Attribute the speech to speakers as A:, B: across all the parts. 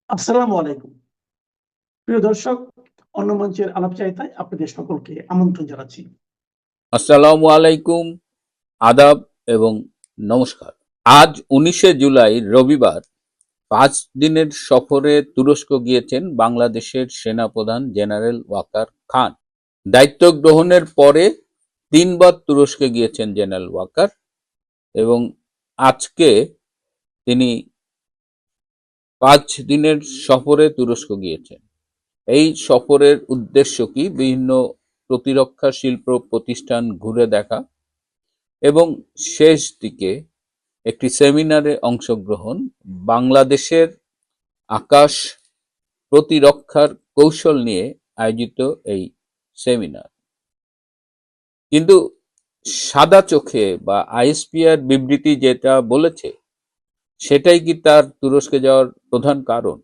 A: আসসালামু আলাইকুম। প্রিয় দর্শক, অন্য মঞ্চের আলাপচারিতায় আপনাদের সকলকে আমন্ত্রণ জানাচ্ছি।
B: আসসালামু আলাইকুম, আদাব এবং নমস্কার। আজ 19শে জুলাই রবিবার 5 দিনের সফরে তুরস্ক গিয়েছেন বাংলাদেশের সেনাপ্রধান জেনারেল ওয়াকার খান। দায়িত্ব গ্রহণের পরে 3বার তুরস্কে গিয়েছেন জেনারেল ওয়াকার এবং আজকে তিনি 5 দিনের সফরে তুরস্ক গিয়েছেন। এই সফরের উদ্দেশ্য কি? বিভিন্ন প্রতিরক্ষা শিল্প প্রতিষ্ঠান ঘুরে দেখা এবং শেষ দিকে একটি সেমিনারে অংশগ্রহণ, বাংলাদেশের আকাশ প্রতিরক্ষার কৌশল নিয়ে আয়োজিত এই সেমিনার। কিন্তু সাদা চোখে বা আইএসপিআর বিবৃতি যেটা বলেছে সেটাই কি তার তুরস্কে যাওয়ার প্রধান কারণ?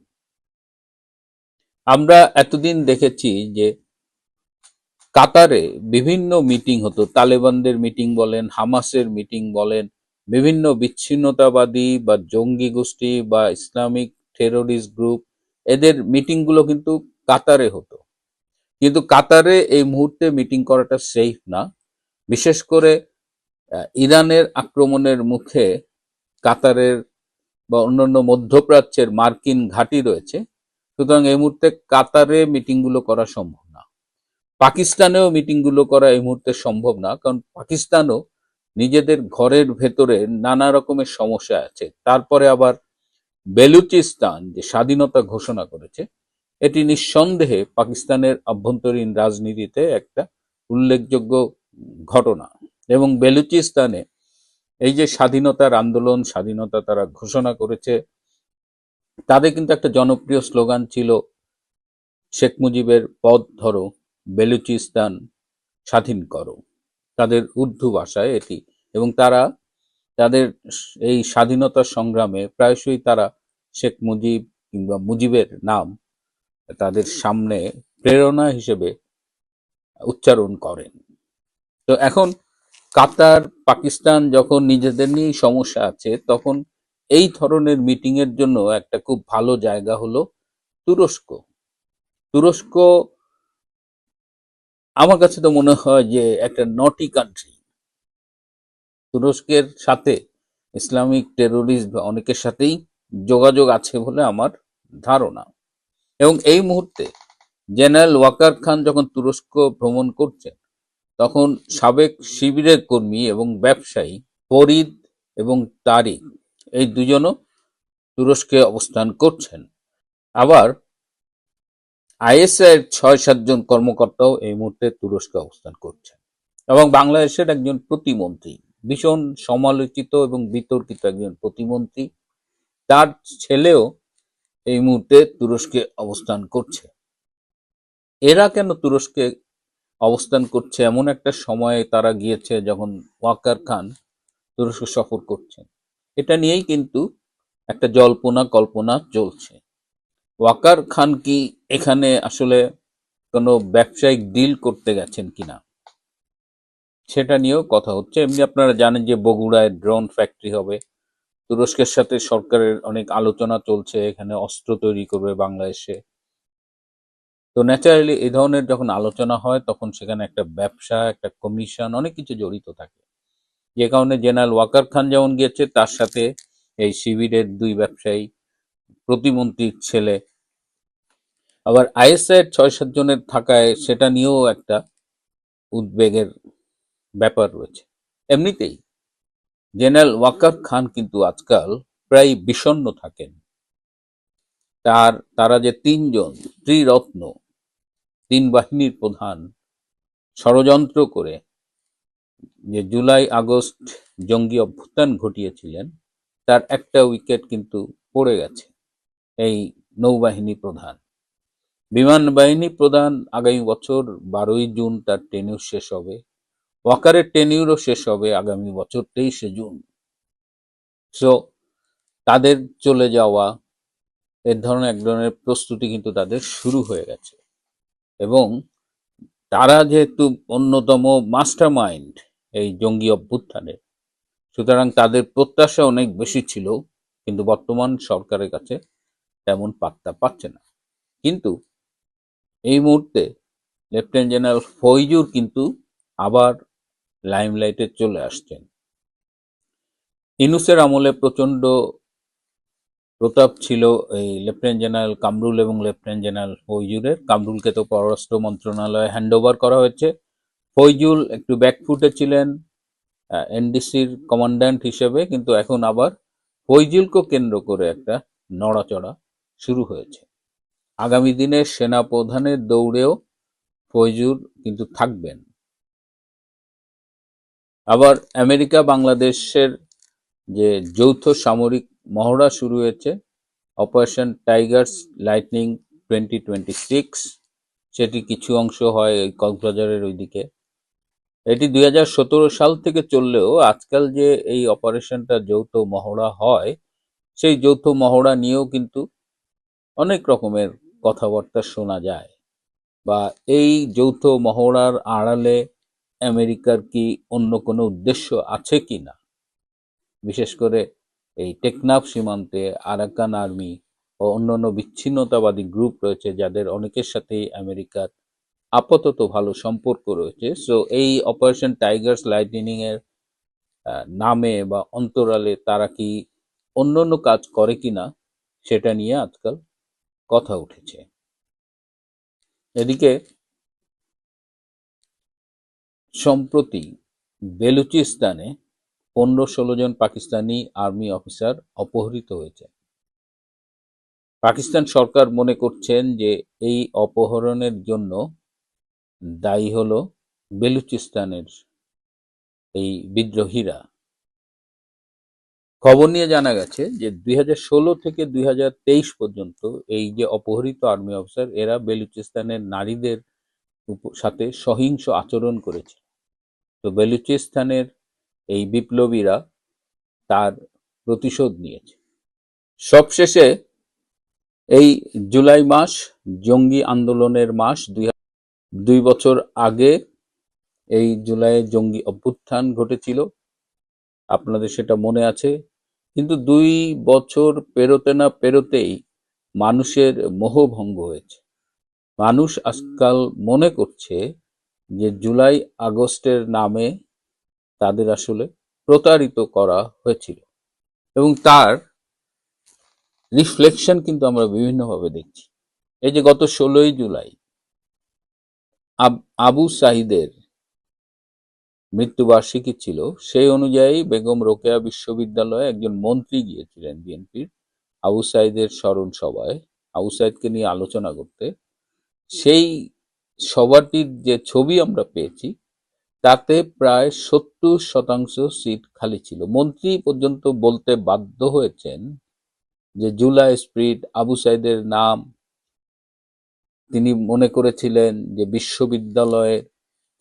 B: আমরা এতদিন দেখেছি যে কাতারে বিভিন্ন মিটিং হতো, তালেবানদের মিটিং বলেন, হামাসের মিটিং বলেন, বিভিন্ন বিচ্ছিন্নতাবাদী বা জঙ্গি গোষ্ঠী বা ইসলামিক টেরোরিস্ট গ্রুপ, এদের মিটিংগুলো কিন্তু কাতারে হতো। কিন্তু কাতারে এই মুহূর্তে মিটিং করাটা সেফ না, বিশেষ করে ইরানের আক্রমণের মুখে কাতারের বা অন্যান্য মধ্যপ্রাচ্যের মার্কিন ঘাঁটি রয়েছে। সুতরাং এই মুহূর্তে কাতারে মিটিংগুলো করা সম্ভব না। পাকিস্তানেও মিটিংগুলো করা এই মুহূর্তে সম্ভব না, কারণ পাকিস্তানও নিজেদের ঘরের ভেতরে নানা রকমের সমস্যা আছে। তারপরে আবার বেলুচিস্তান যে স্বাধীনতা ঘোষণা করেছে, এটি নিঃসন্দেহে পাকিস্তানের আভ্যন্তরীণ রাজনীতিতে একটা উল্লেখযোগ্য ঘটনা। এবং বেলুচিস্তানে এই যে স্বাধীনতার আন্দোলন, স্বাধীনতা তারা ঘোষণা করেছে, তাদের কিন্তু একটা জনপ্রিয় স্লোগান ছিল, শেখ মুজিবের পথ ধরো, বেলুচিস্তান স্বাধীন করো। তাদের উর্দু ভাষায় এটি। এবং তারা তাদের এই স্বাধীনতা সংগ্রামে প্রায়শই তারা শেখ মুজিব কিংবা মুজিবের নাম তাদের সামনে প্রেরণা হিসেবে উচ্চারণ করেন। তো এখন কাতার, পাকিস্তান যখন নিজেদের নিয়ে সমস্যা আছে, তখন এই ধরনের মিটিং এর জন্য একটা খুব ভালো জায়গা হলো তুরস্ক। তুরস্ক আমার কাছে তো মনে হয় যে একটা নটি কান্ট্রি। তুরস্কের সাথে ইসলামিক টেরোরিস্ট বা অনেকের সাথেই যোগাযোগ আছে বলে আমার ধারণা। এবং এই মুহূর্তে জেনারেল ওয়াকার খান যখন তুরস্ক ভ্রমণ করছেন, তখন সাবেক শিবিরের কর্মী এবং ব্যবসায়ী ফরিদ এবং তারিক, এই দুজনও তুরস্কে অবস্থান করছেন। আবার আইএসআইয়ের ৬-৭ জন কর্মকর্তাও এই মুহূর্তে তুরস্কে অবস্থান করছেন। এবং বাংলাদেশের একজন প্রতিমন্ত্রী, ভীষণ সমালোচিত এবং বিতর্কিত একজন প্রতিমন্ত্রী, তার ছেলেও এই মুহূর্তে তুরস্কে অবস্থান করছে। এরা কেন তুরস্কে অবস্থান করছে? এমন একটা সময়ে তারা গিয়েছে যখন ওয়াকার খান তুরস্ক সফর করছেন। এটা নিয়েই কিন্তু একটা জল্পনা কল্পনা চলছে। ওয়াকার খান কি এখানে আসলে কোনো ব্যবসায়িক ডিল করতে গেছেন কিনা, সেটা নিয়েও কথা হচ্ছে। এমনি আপনারা জানেন যে বগুড়ায় ড্রোন ফ্যাক্টরি হবে, তুরস্কের সাথে সরকারের অনেক আলোচনা চলছে, এখানে অস্ত্র তৈরি করবে বাংলাদেশে। তো ন্যাচারালি এই ধরনের যখন আলোচনা হয়, তখন সেখানে একটা ব্যবসা, একটা কমিশন, অনেক কিছু জড়িত থাকে। যে কারণে জেনারেল ওয়াকার খান যেমন গিয়েছে, তার সাথে এই শিবিরের 2 ব্যবসায়ী, প্রতিমন্ত্রীর ছেলে, আবার আইএসআইয়ের 6-7 জনের থাকায় সেটা নিয়েও একটা উদ্বেগের ব্যাপার রয়েছে। এমনিতেই জেনারেল ওয়াকার খান কিন্তু আজকাল প্রায় বিষণ্ণ থাকেন। তারা যে 3জন ত্রিরত্ন, 3 বাহিনীর প্রধান, ষড়যন্ত্র করে যে জুলাই আগস্ট জঙ্গি অভ্যুত্থান ঘটিয়েছিলেন, তার একটা উইকেট কিন্তু পড়ে গেছে। এই নৌবাহিনী প্রধান, বিমান বাহিনী প্রধান আগামী বছর 12ই জুন তার টেনিউর শেষ হবে। ওয়াকারের টেনিউরও শেষ হবে আগামী বছর 23শে জুন। সো তাদের চলে যাওয়া, এক ধরনের প্রস্তুতি কিন্তু তাদের শুরু হয়ে গেছে। এবং তারা যেহেতু অন্যতম মাস্টার মাইন্ড এই জঙ্গি অভ্যুত্থানের, সুতরাং তাদের প্রত্যাশা অনেক বেশি ছিল। কিন্তু বর্তমান সরকারের কাছে তেমন পাত্তা পাচ্ছে না। কিন্তু এই মুহূর্তে লেফটেন্যান্ট জেনারেল ফৈজুর কিন্তু আবার লাইমলাইটে চলে আসছেন। ইউনূসের আমলে প্রচন্ড প্রতাপ ছিল এই লেফটেন্যান্ট জেনারেল কামরুল এবং লেফটেন্যান্ট জেনারেল ফৈজুরের। কামরুলকে তো পররাষ্ট্র মন্ত্রণালয়ে হ্যান্ডওভার করা হয়েছে। ফৈজুল একটু ব্যাকফুটে ছিলেন এনডিসির কমান্ড্যান্ট হিসেবে, কিন্তু এখন আবার ফৈজুলকে কেন্দ্র করে একটা নড়াচড়া শুরু হয়েছে। আগামী দিনে সেনা প্রধানের দৌড়েও ফৈজুল কিন্তু থাকবেন। আবার আমেরিকা বাংলাদেশের যে যৌথ সামরিক মহড়া শুরু হয়েছে, অপারেশন টাইগার্স লাইটনিং 2026, সেটি কিছু অংশ হয় ওই কক্সবাজারের ওইদিকে। এটি 2017 সাল থেকে চললেও আজকাল যে এই অপারেশনটা যৌথ মহড়া হয়, সেই যৌথ মহড়া নিয়েও কিন্তু অনেক রকমের কথাবার্তা শোনা যায়। বা এই যৌথ মহড়ার আড়ালে আমেরিকার কি অন্য কোনো উদ্দেশ্য আছে কি না, বিশেষ করে এই টেকনাফ সীমান্তে আরাকান আর্মি ও অন্যান্য বিচ্ছিন্নতাবাদী গ্রুপ রয়েছে, যাদের অনেকের সাথেই আমেরিকার আপাতত ভালো সম্পর্ক রয়েছে। সো এই অপারেশন টাইগার্স লাইটনিং এর নামে বা অন্তরালে তারা কি অন্যান্য কাজ করে কিনা, সেটা নিয়ে আজকাল কথা উঠেছে। এদিকে সম্প্রতি বেলুচিস্তানে 15-16 জন পাকিস্তানি আর্মি অফিসার অপহৃত হয়েছে। পাকিস্তান সরকার মনে করছেন যে এই অপহরণের জন্য দায়ী হলো বেলুচিস্তানের এই বিদ্রোহীরা। খবর নিয়ে জানা গেছে যে 2016 থেকে 2023 পর্যন্ত এই যে অপহৃত আর্মি অফিসার, এরা বেলুচিস্তানের নারীদের সাথে সহিংস আচরণ করেছে। তো বেলুচিস্তানের এই বিপ্লবীরা তার প্রতিশোধ নিয়েছে। সবশেষে এই জুলাই মাস জঙ্গি আন্দোলনের মাস। 2 বছর আগে এই জুলাইয়ে জঙ্গি অভ্যুত্থান ঘটেছিল, আপনাদের সেটা মনে আছে। কিন্তু 2 বছর পেরোতে না পেরোতেই মানুষের মোহভঙ্গ হয়েছে। মানুষ আজকাল মনে করছে যে জুলাই আগস্টের নামে তাদের আসলে প্রতারিত করা হয়েছিল, এবং তার রিফ্লেকশন কিন্তু আমরা বিভিন্নভাবে দেখছি। এই যে গত 16ই জুলাই আবু সাঈদের মৃত্যুবার্ষিকী ছিল, সেই অনুযায়ী বেগম রোকেয়া বিশ্ববিদ্যালয়ে একজন মন্ত্রী গিয়েছিলেন বিএনপির আবু সাঈদের স্মরণ সভায় আবু সাঈদকে নিয়ে আলোচনা করতে। সেই সভাটির যে ছবি আমরা পেয়েছি, তাতে প্রায় 70% সিট খালি ছিল। মন্ত্রী পর্যন্ত বলতে বাধ্য হয়েছেন যে জুলাই স্পিরিট, আবু সাঈদের নাম তিনি মনে করেছিলেন যে বিশ্ববিদ্যালয়ের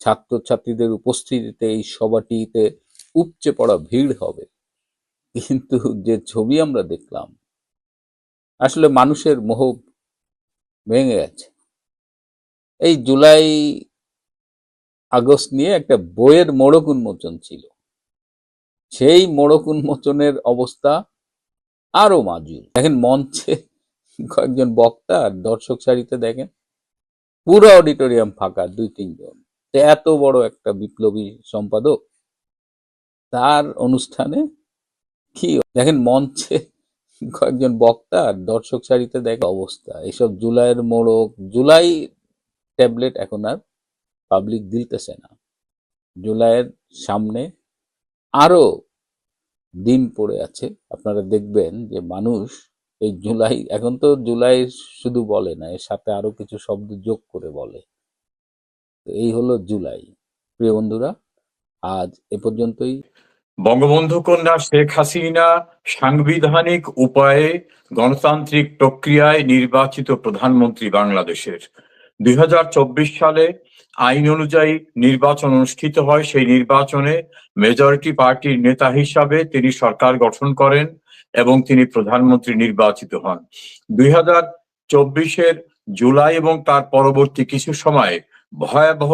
B: ছাত্রছাত্রীদের উপস্থিতিতে এই সভাটিতে উপচে পড়া ভিড় হবে। কিন্তু যে ছবি আমরা দেখলাম, আসলে মানুষের মোহ ভেঙে গেছে। এই জুলাই আগস্ট নিয়ে একটা বইয়ের মোড়ক উন্মোচন ছিল, সেই মোড়ক উন্মোচনের অবস্থা আরো মাজুর। দেখেন মঞ্চে কয়েকজন বক্তা আর দর্শক সারিতে দেখেন পুরো অডিটোরিয়াম ফাঁকা, 2-3 জন। এত বড় একটা বিপ্লবী সম্পাদক, তার অনুষ্ঠানে কি দেখেন মঞ্চে কয়েকজন বক্তা আর দর্শক সারিতে দেখে অবস্থা। এইসব জুলাইয়ের মোড়ক, জুলাই ট্যাবলেট এখন আর পাবলিক দিতেছে না। জুলাইয়ের সামনে আরো দিন পড়ে আছে। আপনারা দেখবেন যে মানুষ এই জুলাই, এখন তো জুলাই শুধু বলে না, এর সাথে আরো কিছু শব্দ যোগ করে বলে। এই হলো জুলাই। প্রিয় বন্ধুরা, আজ এ পর্যন্তই।
C: বঙ্গবন্ধু কন্যা শেখ হাসিনা সাংবিধানিক উপায়ে গণতান্ত্রিক প্রক্রিয়ায় নির্বাচিত প্রধানমন্ত্রী বাংলাদেশের। 2024 সালে আইন অনুযায়ী নির্বাচন অনুষ্ঠিত হয়। সেই নির্বাচনে মেজরিটি পার্টির নেতা হিসাবে তিনি সরকার গঠন করেন এবং তিনি প্রধানমন্ত্রী নির্বাচিত হন। 2024-এর জুলাই এবং তার পরবর্তী কিছু সময়ে ভয়াবহ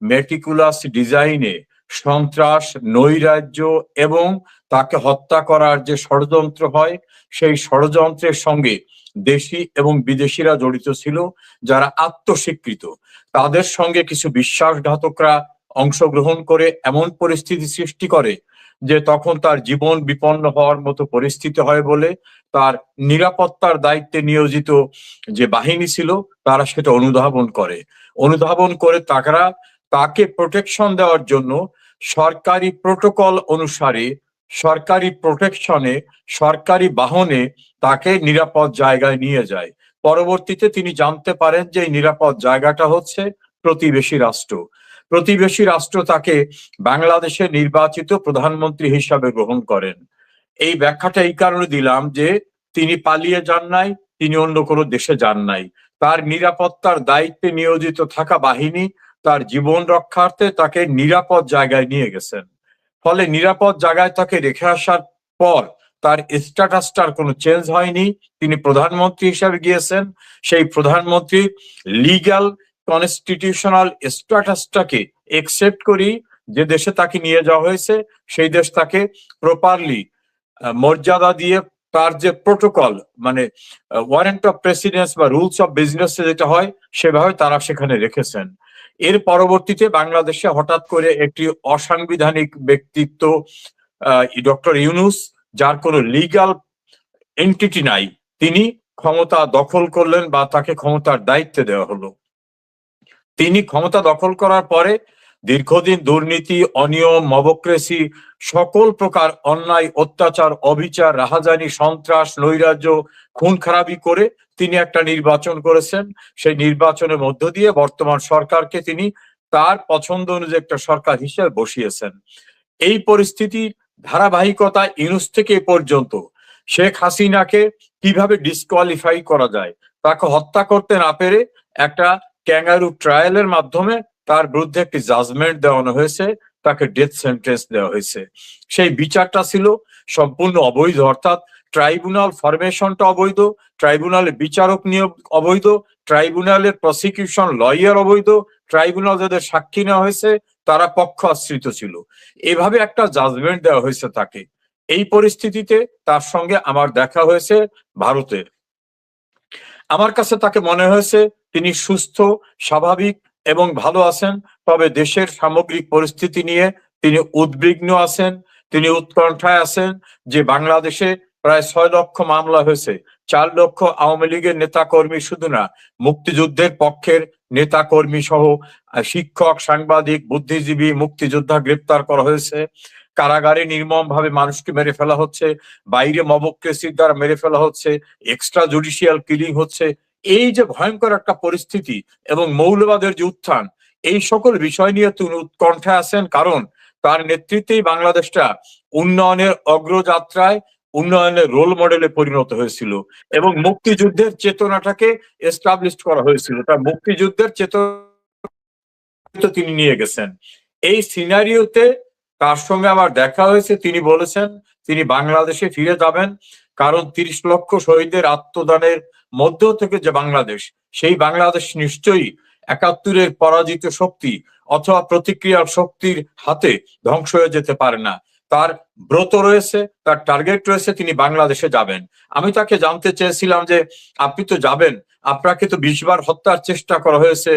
C: মেটিকুলাস ডিজাইনে সন্ত্রাস, নৈরাজ্য এবং তাকে হত্যা করার যে ষড়যন্ত্র হয়, সেই ষড়যন্ত্রের সঙ্গে দেশি এবং বিদেশিরা জড়িত ছিল, যারা আত্মস্বীকৃত। তাদের সঙ্গে কিছু বিশ্বাসঘাতকরা অংশগ্রহণ করে এমন পরিস্থিতি সৃষ্টি করে যে তখন তার জীবন বিপন্ন হওয়ার মতো পরিস্থিতি হয় বলে তার নিরাপত্তার দায়িত্বে নিয়োজিত যে বাহিনী ছিল তারা সেটা অনুধাবন করে তাকে প্রোটেকশন দেওয়ার জন্য সরকারি প্রোটোকল অনুসারে সরকারি প্রোটেকশনে সরকারি বাহনে তাকে নিরাপদ জায়গায় নিয়ে যায়। পরবর্তীতে তিনি জানতে পারেন যে এই নিরাপদ জায়গাটা হচ্ছে প্রতিবেশী রাষ্ট্র তাকে বাংলাদেশের নির্বাচিত প্রধানমন্ত্রী হিসাবে গ্রহণ করেন। এই ব্যাখ্যাটা এই কারণে দিলাম যে তিনি পালিয়ে যান নাই, তিনি অন্য কোনো দেশে যান নাই। তার নিরাপত্তার দায়িত্বে নিয়োজিত থাকা বাহিনী তার জীবন রক্ষার্থে তাকে নিরাপদ জায়গায় নিয়ে গেছেন। ফলে নিরাপদ জায়গায় তাকে রেখে আসার পর তার স্ট্যাটাসটার কোনো চেঞ্জ হয়নি। তিনি প্রধানমন্ত্রী হিসাবে গিয়েছেন। সেই প্রধানমন্ত্রীর লিগ্যাল কনস্টিটিউশনাল স্ট্যাটাসটাকে একসেপ্ট করি যে দেশে তাকে নিয়ে যাওয়া হয়েছে, সেই দেশ তাকে প্রপারলি মর্যাদা দিয়ে তার যে প্রোটোকল মানে ওয়ারেন্ট অফ প্রেসিডেন্স বা রুলস অফ বিজনেস যেটা হয় সেভাবে তারা সেখানে রেখেছেন। এর পরবর্তীতে বাংলাদেশে হঠাৎ করে একটি অসাংবিধানিক ব্যক্তিত্ব ডক্টর ইউনূস, যার কোনো লিগ্যাল এন্টিটি নাই, তিনি ক্ষমতা দখল করলেন বা তাকে ক্ষমতার দায়িত্ব দেওয়া হলো। তিনি ক্ষমতা দখল করার পরে দীর্ঘদিন দুর্নীতি, অনিয়ম, মবক্রেসি, সকল প্রকার অন্যায়, অত্যাচার, অবিচার, রাহাজানি, সন্ত্রাস, নৈরাজ্য, খুন খারাপি করে তিনি একটা নির্বাচন করেছেন। সেই নির্বাচনের মধ্য দিয়ে বর্তমান সরকারকে তিনি তার পছন্দ অনুযায়ী একটা সরকার হিসেবে বসিয়েছেন। এই পরিস্থিতির ধারাবাহিকতা ইউনূস থেকে এ পর্যন্ত শেখ হাসিনাকে কিভাবে ডিসকোয়ালিফাই করা যায়, তাকে হত্যা করতে না পেরে একটা ক্যাঙ্গারু ট্রায়ালের মাধ্যমে তার বিরুদ্ধে একটি জাজমেন্ট দেওয়ানো হয়েছে, তাকে ডেথ সেন্টেন্স দেওয়া হয়েছে। সেই বিচারটা ছিল সম্পূর্ণ অবৈধ, অর্থাৎ ট্রাইব্যুনাল ফরমেশনটা অবৈধ, ট্রাইব্যুনালের বিচারক নিয়োগ অবৈধ, ট্রাইব্যুনালের প্রসিকিউশন লয়ার অবৈধ, ট্রাইব্যুনাল যাদের সাক্ষী নেওয়া হয়েছে তারা পক্ষ আশ্রিত ছিল। এভাবে একটা জাজমেন্ট দেওয়া হয়েছে তাকে। এই পরিস্থিতিতে তার সঙ্গে আমার দেখা হয়েছে ভারতের। আমার কাছে তাকে মনে হয়েছে তিনি সুস্থ, স্বাভাবিক এবং ভালো আছেন, তবে দেশের সামগ্রিক পরিস্থিতি নিয়ে তিনি উদ্বিগ্ন আছেন, তিনি উৎকণ্ঠায় আছেন যে বাংলাদেশে প্রায় 6 লক্ষ মামলা হয়েছে, 4 লক্ষ আওয়ামী লীগের নেতা কর্মী শুধু না, মুক্তিযুদ্ধের পক্ষের নেতা কর্মী সহ শিক্ষক, সাংবাদিক, বুদ্ধিজীবী, মুক্তিযোদ্ধা গ্রেপ্তার করা হয়েছে, কারাগারে নির্মম ভাবে মানুষকে মেরে ফেলা হচ্ছে, বাইরে মবক্রেসির দ্বারা মেরে ফেলা হচ্ছে, এক্সট্রা জুডিশিয়াল কিলিং হচ্ছে। এই যে ভয়ঙ্কর একটা পরিস্থিতি এবং মৌলবাদের যে উত্থান, এই সকল বিষয় নিয়ে তিনি উৎকণ্ঠায় আছেন, কারণ তার নেতৃত্বেই বাংলাদেশটা উন্নয়নের অগ্রযাত্রায় উন্নয়নের রোল মডেলে পরিণত হয়েছিল এবং মুক্তিযুদ্ধের চেতনাটাকে এস্টাবলিশ করা হয়েছিল। তার মুক্তিযুদ্ধের চেতনা তিনি নিয়ে গেছেন। এই সিনারিওতে তার সঙ্গে আমার দেখা হয়েছে, তিনি বলেছেন তিনি বাংলাদেশে ফিরে যাবেন, কারণ 30 লক্ষ শহীদের আত্মদানের মধ্য থেকে যে বাংলাদেশ, সেই বাংলাদেশ নিশ্চয়ই 71-এর পরাজিত শক্তি অথবা প্রতিক্রিয়ার শক্তির হাতে ধ্বংস হয়ে যেতে পারে না। তার ব্রত রয়েছে, তার টার্গেট রয়েছে, তিনি বাংলাদেশে যাবেন। আমি তাকে জানতে চেয়েছিলাম যে আপনি তো যাবেন, আপনাকে তো 20 বার হত্যার চেষ্টা করা হয়েছে,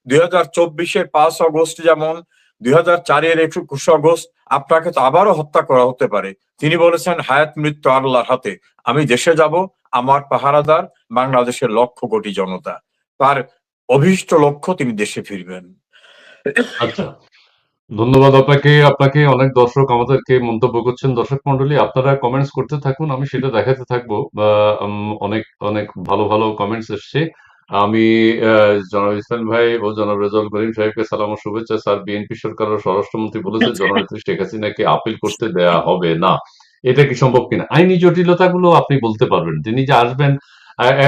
C: 2024-এর 5 আগস্ট যেমন, 2004-এর 21 আগস্ট, আপনাকে তো আবারও হত্যা করা হতে পারে। তিনি বলেছেন হায়াত মৃত্যু আল্লাহর হাতে, আমি দেশে যাব, আমার পাহারাদার বাংলাদেশের লক্ষ কোটি জনতা। তার অভীষ্ট লক্ষ্য তিনি দেশে ফিরবেন।
D: আচ্ছা, ধন্যবাদ আপনাকে। আপনাকে অনেক দর্শক আমাদেরকে মন্তব্য করছেন। দর্শক মন্ডলী, আপনারা কমেন্টস করতে থাকুন, আমি সেটা দেখাতে থাকবো। অনেক অনেক ভালো ভালো কমেন্টস এসছে। আমি জনাব ইসমাইল ভাই ও জনাব রেজাউল করিম সাহেবকে সালাম ও শুভেচ্ছা। স্যার, বিএনপি সরকারের স্বরাষ্ট্রমন্ত্রী বলেছে জননেত্রী শেখ হাসিনাকে আপিল করতে দেয়া হবে না, এটা কি সম্ভব কিনা? আইনি জটিলতাগুলো আপনি বলতে পারবেন, তিনি যে আসবেন।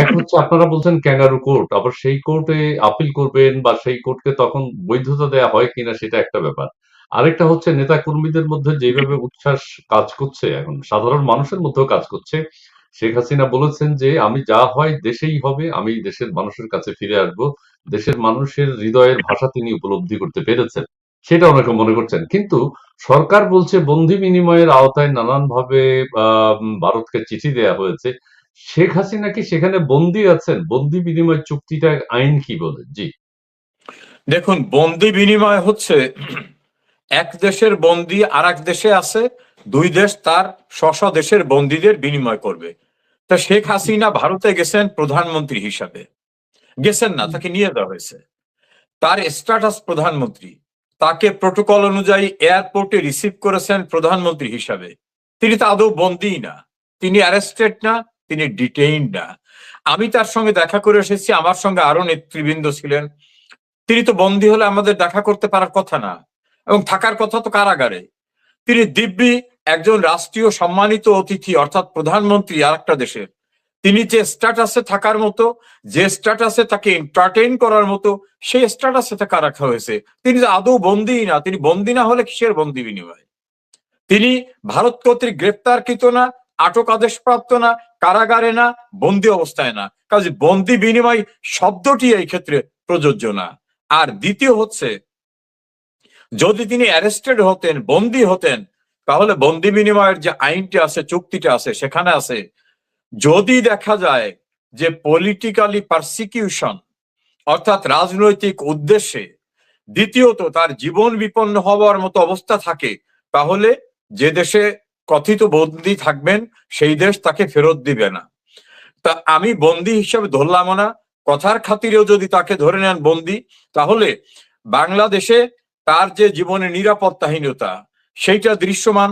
D: এক হচ্ছে আপনারা বলছেন ক্যাঙ্গারু কোর্ট, আবার সেই কোর্টে আপিল করবেন বা সেই কোর্টকে তখন বৈধতা দেয়া হয় কিনা সেটা একটা ব্যাপার। আরেকটা হচ্ছে নেতা কর্মীদের মধ্যে যেভাবে উচ্ছ্বাস কাজ করছে, এখন সাধারণ মানুষের মধ্যেও কাজ করছে। শেখ হাসিনা বলেছেন যে আমি যা হয় দেশেই হবে, আমি দেশের মানুষের কাছে ফিরে আসব। দেশের মানুষের হৃদয়ের ভাষা তিনি উপলব্ধি করতে পেরেছেন, সেটা অনেকে মনে করছেন। কিন্তু সরকার বলছে বন্দি বিনিময়ের আওতায় নানানভাবে ভারতকে চিঠি দেয়া হয়েছে। শেখ হাসিনা কি সেখানে বন্দী আছেন? বন্দী বিনিময় চুক্তিটা আইন কি বলে? জি।
C: দেখুন, বন্দি বিনিময় হচ্ছে এক দেশের বন্দি আর এক দেশে আছে, দুই দেশ তার স্ব দেশের বন্দীদের বিনিময় করবে। তা শেখ হাসিনা ভারতে গেছেন প্রধানমন্ত্রী হিসাবে, গেছেন না, তাকে নিয়ে যাওয়া হয়েছে। তার স্ট্যাটাস প্রধানমন্ত্রী, তাকে প্রোটোকল অনুযায়ী এয়ারপোর্টে রিসিভ করেছেন প্রধানমন্ত্রী হিসাবে। তিনি তো আদৌ বন্দী না, তিনি অ্যারেস্টেড না, তিনি ডিটেইনড না। আমি তার সঙ্গে দেখা করে এসেছি, আমার সঙ্গে আরো নেতৃবৃন্দ ছিলেন। তিনি তো বন্দী হলে আমাদের দেখা করতে পারার কথা না, এবং থাকার কথা তো কারাগারে। তিনি দিব্যি একজন রাষ্ট্রীয় সম্মানিত অতিথি, অর্থাৎ প্রধানমন্ত্রী আর একটা দেশের। তিনি যে স্ট্যাটাসে থাকার মতো, যে স্ট্যাটাসে তাকে এন্টারটেইন করার মতো, সেই স্ট্যাটাসে তাকে রাখা হয়েছে। তিনি তো আদৌ বন্দী না। তিনি বন্দী না হলে কিসের বন্দী বিনিময়? তিনি ভারত কর্তৃক গ্রেপ্তারকৃত না, আটক আদেশ প্রাপ্ত না, কারাগারে না, বন্দী অবস্থায় না। কাজে বন্দী বিনিময় শব্দটি এই ক্ষেত্রে প্রযোজ্য না। আর দ্বিতীয় হচ্ছে, যদি তিনি অ্যারেস্টেড হতেন, বন্দী হতেন, তাহলে বন্দী বিনিময়ের যে আইনটি আছে, চুক্তিটা আছে, সেখানে আছে যদি দেখা যায় যে পলিটিক্যালি পারসিকিউশন, অর্থাৎ রাজনৈতিক উদ্দেশ্যে, দ্বিতীয়ত তার জীবন বিপন্ন হওয়ার মতো অবস্থা থাকে, তাহলে যে দেশে কথিত বন্দী থাকবেন সেই দেশ তাকে ফেরত দিবে না। তা আমি বন্দী হিসেবে ধরলাম না, কথার খাতিরেও যদি তাকে ধরে নেন বন্দী, তাহলে বাংলাদেশে তার যে জীবনের নিরাপত্তাহীনতা সেইটা দৃশ্যমান।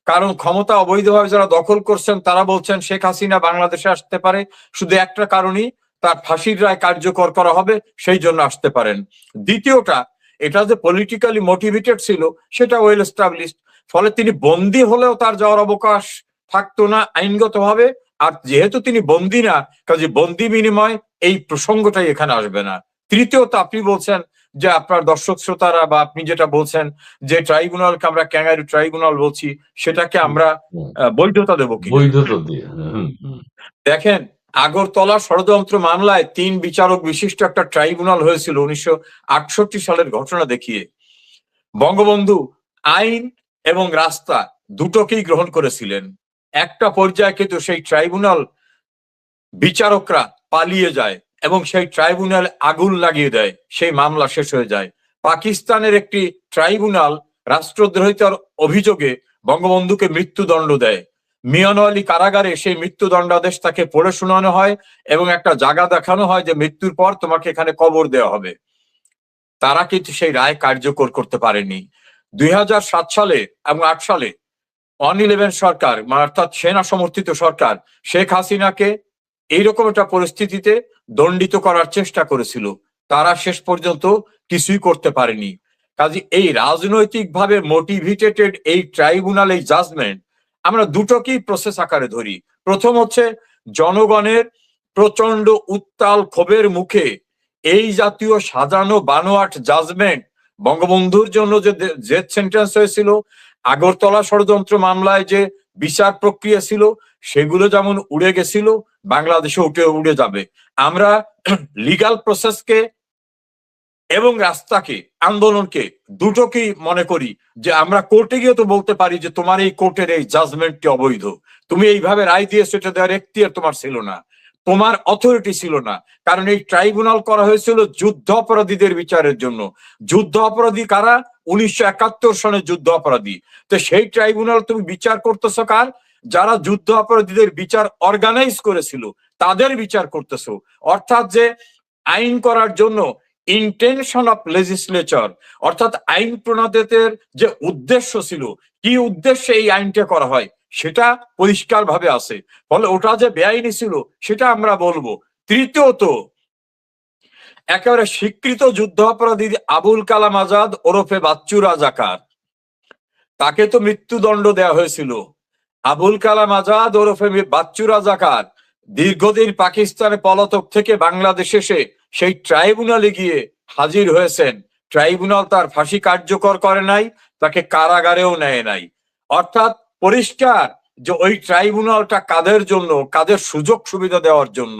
C: কারণ ক্ষমতা অবৈধভাবে যারা দখল করছেন তারা বলছেন শেখ হাসিনা বাংলাদেশে আসতে পারে শুধু একটা কারণেই, তার ফাঁসির রায় কার্যকর করা হবে, সেই জন্য আসতে পারেন। দ্বিতীয়টা, এটা যে পলিটিক্যালি মোটিভেটেড ছিল সেটা ওয়েল এস্টাবলিশড। ফলে তিনি বন্দী হলেও তার যাওয়ার অবকাশ থাকতো না আইনগতভাবে। আর যেহেতু তিনি বন্দী না, কাজে বন্দী বিনিময় এই প্রসঙ্গটাই এখানে আসবে না। তৃতীয়ত, আপনি বলছেন যে আপনার দর্শক শ্রোতারা বা আপনি যেটা বলছেন যে ট্রাইব্যুনালকে আমরা ক্যাঙ্গারু ট্রাইব্যুনাল বলছি, সেটাকে আমরা বৈধতা দেবো কি?
D: বৈধতা দিয়ে।
C: দেখেন, আগরতলা ষড়যন্ত্র মামলায় 3 বিচারক বিশিষ্ট একটা ট্রাইব্যুনাল হয়েছিল 1968 সালের ঘটনা দেখিয়ে। বঙ্গবন্ধু আইন এবং রাস্তা দুটোকেই গ্রহণ করেছিলেন। একটা পর্যায়ে কিন্তু সেই ট্রাইব্যুনাল বিচারকরা পালিয়ে যায় এবং সেই ট্রাইব্যুনাল আগুন লাগিয়ে দেয়, সেই মামলা শেষ হয়ে যায়। পাকিস্তানের একটি ট্রাইব্যুনাল রাষ্ট্রদ্রোহিতার অভিযোগে বঙ্গবন্ধুকে মৃত্যুদণ্ড দেয়। মিয়ানওয়ালী কারাগারে সেই মৃত্যুদণ্ডাদেশ তাকে পড়ে শোনানো হয় এবং একটা জায়গা দেখানো হয় যে মৃত্যুর পর তোমাকে এখানে কবর দেওয়া হবে। তারা কিন্তু সেই রায় কার্যকর করতে পারেনি। 2007 সালে এবং 8 সালে 111 সরকার, অর্থাৎ সেনা সমর্থিত সরকার, শেখ হাসিনাকে এইরকম একটা পরিস্থিতিতে দণ্ডিত করার চেষ্টা করেছিল। তারা শেষ পর্যন্ত কিছুই করতে পারেনি। কাজে এই রাজনৈতিকভাবে মোটিভেটেড এই ট্রাইব্যুনাল, এই জাজমেন্ট আমরা দুটোকেই প্রসেস আকারে ধরি। প্রথম হচ্ছে জনগণের প্রচন্ড উত্তাল ক্ষোভের মুখে এই জাতীয় সাজানো বানোয়াট জাজমেন্ট, বঙ্গবন্ধুর জন্য যে ডেথ সেন্টেন্স হয়েছিল, আগরতলা ষড়যন্ত্র মামলায় যে বিচার প্রক্রিয়া ছিল, সেগুলো যেমন উড়ে গেছিল, বাংলাদেশে উড়ে যাবে। আমরা লিগাল প্রসেসকে এবং রাস্তাকে, আন্দোলনকে, দুটোকেই মনে করি যে আমরা কোর্টে গিয়ে তো বলতে পারি যে তোমার এই কোর্টের এই জাজমেন্টটি অবৈধ, তুমি এইভাবে রায় দিয়েছো, এটা দেওয়ার এখতিয়ার তোমার ছিল না, তোমার অথরিটি ছিল না। কারণ এই ট্রাইব্যুনাল করা হয়েছিল যুদ্ধ অপরাধীদের বিচারের জন্য। যুদ্ধ অপরাধী কারা? 1971 সনের যুদ্ধ অপরাধী। তো সেই ট্রাইব্যুনাল তুমি বিচার করতেছো কার? যারা যুদ্ধ অপরাধীদের বিচার অর্গানাইজ করেছিল তাদের বিচার করতেছো। অর্থাৎ যে আইন করার জন্য ইন্টেনশন অফ লেজিসলেচার, অর্থাৎ আইন প্রণেতাদের যে উদ্দেশ্য ছিল, কি উদ্দেশ্যে এই আইনটা করা হয়, সেটা পরিষ্কার ভাবে আছে। ফলে ওটা যে বেআইনি ছিল সেটা আমরা বলবো। তৃতীয়ত, একেবারে স্বীকৃত যুদ্ধ অপরাধী আবুল কালাম আজাদ ওরফে বাচ্চু রাজাকার, তাকে তো মৃত্যুদণ্ড দেওয়া হয়েছিল। আবুল কালাম আজাদ ওরফে বাচ্চু রাজাকার দীর্ঘদিন পাকিস্তানে পলাতক থেকে বাংলাদেশে এসে সেই ট্রাইব্যুনালে গিয়ে হাজির হয়েছেন। ট্রাইব্যুনাল তার ফাঁসি কার্যকর করে নাই, তাকে কারাগারেও নেয় নাই। অর্থাৎ পরিষ্কার যে ওই ট্রাইব্যুনালটা কাদের জন্য, কাদের সুযোগ সুবিধা দেওয়ার জন্য।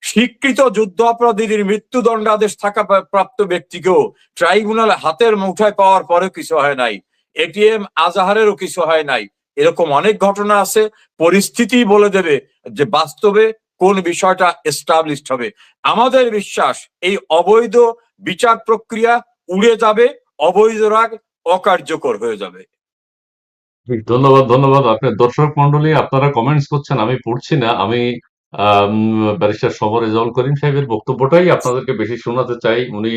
C: স্বীকৃত যুদ্ধ অপরাধীদের মৃত্যুদণ্ডাদেশ থাকা প্রাপ্ত ব্যক্তিকেও ট্রাইব্যুনালে হাতের মুঠায় পাওয়ার পরেও কিছু হয় নাই। এটিএম আজাহারেরও কিছু হয় নাই। এরকম অনেক ঘটনা আছে, পরিস্থিতি বলে দেবে যে বাস্তবে কোন বিষয়টা এস্টাবলিশড হবে। আমাদের বিশ্বাস এই অবৈধ বিচার প্রক্রিয়া উড়ে যাবে, অবৈধ রাগ অকার্যকর হয়ে যাবে।
D: ধন্যবাদ, ধন্যবাদ। আপনার দর্শক মন্ডলী আপনারা কমেন্টস করছেন, আমি পড়ছি না। আমি ব্যারিস্টার সমর রেজাউল করিম সাহেবের বক্তব্যটাই আপনাদেরকে বেশি শোনাতে চাই। উনি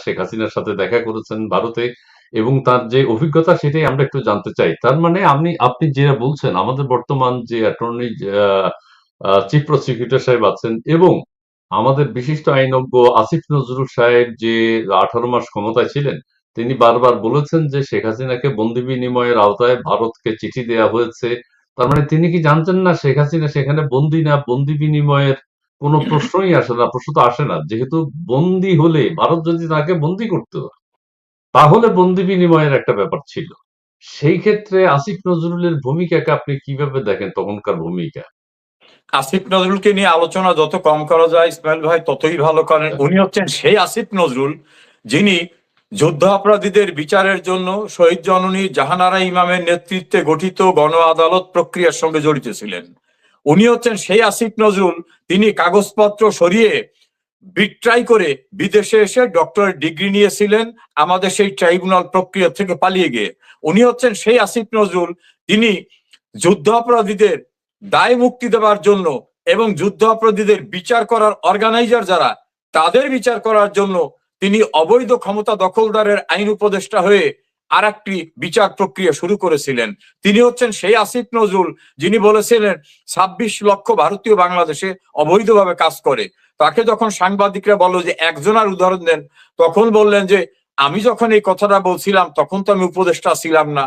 D: শেখ হাসিনার সাথে দেখা করেছেন ভারতে এবং তার যে অভিজ্ঞতা সেটাই আমরা একটু জানতে চাই। তার মানে আপনি যেটা বলছেন আমাদের বর্তমান যে অ্যাটর্নি চিফ প্রসিকিউটর সাহেব আছেন এবং আমাদের বিশিষ্ট আইনজ্ঞ আসিফ নজরুল সাহেব যে 18 মাস ক্ষমতায় ছিলেন, তিনি বারবার বলেছেন যে শেখ হাসিনাকে বন্দি বিনিময়ের আওতায় ভারতকে চিঠি দেয়া হয়েছে। তার মানে তিনি কি জানতেন না শেখ হাসিনা সেখানে বন্দি না? বন্দি বিনিময়ের কোনো প্রশ্নই আসে না, প্রশ্ন তো আসে না। যেহেতু বন্দি হলে ভারত যদি তাকে বন্দি করতো তাহলে বন্দি বিনিময়ের একটা ব্যাপার ছিল। সেই ক্ষেত্রে আসিফ নজরুলের ভূমিকাকে আপনি কিভাবে দেখেন, তখনকার ভূমিকা?
C: আসিফ নজরুলকে নিয়ে আলোচনা যত কম করা যায় ইসমাইল ভাই ততই ভালো করেন। উনি হচ্ছেন সেই আসিফ নজরুল যিনি যুদ্ধ অপরাধীদের বিচারের জন্য শহীদ জননী জাহানারা ইমামের নেতৃত্বে গঠিত গণ আদালত প্রক্রিয়ার সঙ্গে জড়িত ছিলেন। উনি হচ্ছেন সেই আসিফ নজরুল তিনি কাগজপত্র সরিয়ে বিট্রাই করে বিদেশে এসে ডক্টরেট ডিগ্রি নিয়েছিলেন আমাদের সেই ট্রাইব্যুনাল প্রক্রিয়া থেকে পালিয়ে গিয়ে। উনি হচ্ছেন সেই আসিফ নজরুল তিনি যুদ্ধ অপরাধীদের দায় মুক্তি দেওয়ার জন্য এবং যুদ্ধ অপরাধীদের বিচার করার অর্গানাইজার যারা তাদের বিচার করার জন্য তিনি অবৈধ ক্ষমতা দখলদারের আইন উপদেষ্টা হয়ে আর একটি বিচার প্রক্রিয়া শুরু করেছিলেন। তিনি হচ্ছেন সেই আসিফ নজরুল যিনি বলেছিলেন 26 লক্ষ ভারতীয় বাংলাদেশে অবৈধভাবে কাজ করে। তাকে যখন সাংবাদিকরা বলল যে একজনের উদাহরণ দেন, তখন বললেন যে আমি যখন এই কথাটা বলছিলাম তখন তো আমি উপদেষ্টা ছিলাম না।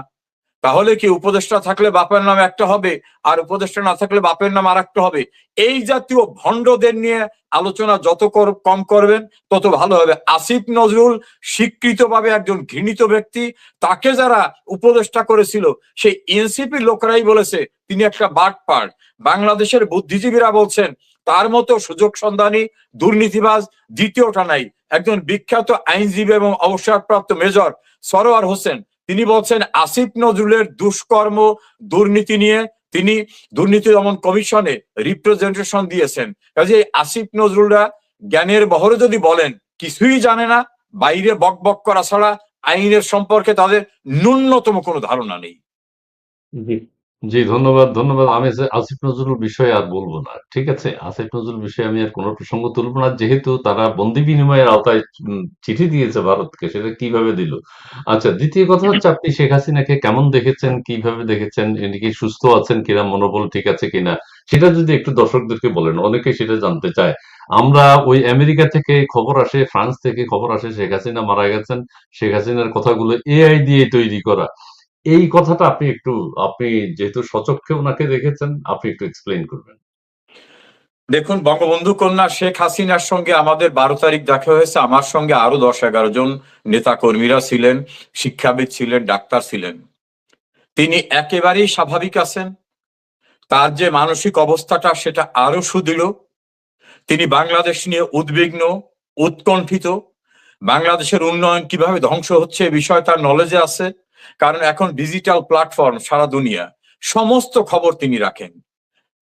C: তাহলে কি উপদেষ্টা থাকলে বাপের নাম একটা হবে আর উপদেষ্টা না থাকলে বাপের নাম আর একটা হবে? এই জাতীয় ভণ্ডদের নিয়ে আলোচনা যত কম করবেন তত ভালো হবে। আসিফ নজরুল স্বীকৃতভাবে একজন ঘৃণিত ব্যক্তি। তাকে যারা উপদেষ্টা করেছিল সেই এনসিপি লোকেরাই বলেছে তিনি একটা বাটপার। বাংলাদেশের বুদ্ধিজীবীরা বলছেন তার মতো সুযোগ সন্ধানী দুর্নীতিবাজ দ্বিতীয়টা নাই। একজন বিখ্যাত আইনজীবী এবং অবসরপ্রাপ্ত মেজর সরোয়ার হোসেন তিনি বলছেন আসিফ নজরুলের দুষ্কর্ম দুর্নীতি নিয়ে তিনি দুর্নীতি দমন কমিশনে রিপ্রেজেন্টেশন দিয়েছেন। কাজে আসিফ নজরুলরা জ্ঞানের বহরে যদি বলেন কিছুই জানে না, বাইরে বক বক করা ছাড়া আইনের সম্পর্কে তাদের ন্যূনতম কোনো ধারণা নেই।
D: জি, জি, ধন্যবাদ, ধন্যবাদ। আমি আসিফ নজরুল বিষয়ে আর বলবো না। ঠিক আছে? আসিফ নজরুল বিষয়ে আমি আর কোনো প্রসঙ্গ তুলব না। যেহেতু তারা বন্দি বিনিময়ের আওতায় চিঠি দিয়েছে ভারতকে, সেটা কিভাবে দিল? আচ্ছা, দ্বিতীয় কথা হচ্ছে আপনি শেখ হাসিনাকে কেমন দেখেছেন, কিভাবে দেখেছেন? ইনি কি সুস্থ আছেন কিনা, মনোবল ঠিক আছে কিনা? সেটা যদি একটু দর্শকদেরকে বলেন, অনেকে সেটা জানতে চায়। আমরা ওই আমেরিকা থেকে খবর আসে, ফ্রান্স থেকে খবর আসে শেখ হাসিনা মারা গেছেন। শেখ হাসিনার কথাগুলো এআই দিয়ে তৈরি করা। এই কথাটা আপনি যেহেতু স্বচক্ষে ওনাকে দেখেছেন, আপনি একটু এক্সপ্লেইন করবেন।
C: দেখুন, বঙ্গবন্ধু কন্যা শেখ হাসিনার সঙ্গে আমাদের 12 তারিখ দেখা হয়েছে। আমার সঙ্গে আরো 10-11 জন নেতা কর্মীরা ছিলেন, শিক্ষাবিদ ছিলেন, ডাক্তার ছিলেন। তিনি একেবারেই স্বাভাবিক আছেন। তার যে মানসিক অবস্থাটা সেটা আরো সুদৃঢ়। তিনি বাংলাদেশ নিয়ে উদ্বিগ্ন, উৎকণ্ঠিত। বাংলাদেশের উন্নয়ন কিভাবে ধ্বংস হচ্ছে এ বিষয়ে তার নলেজে আছে। কারণ এখন ডিজিটাল প্ল্যাটফর্ম সারা দুনিয়া, সমস্ত খবর তিনি রাখেন।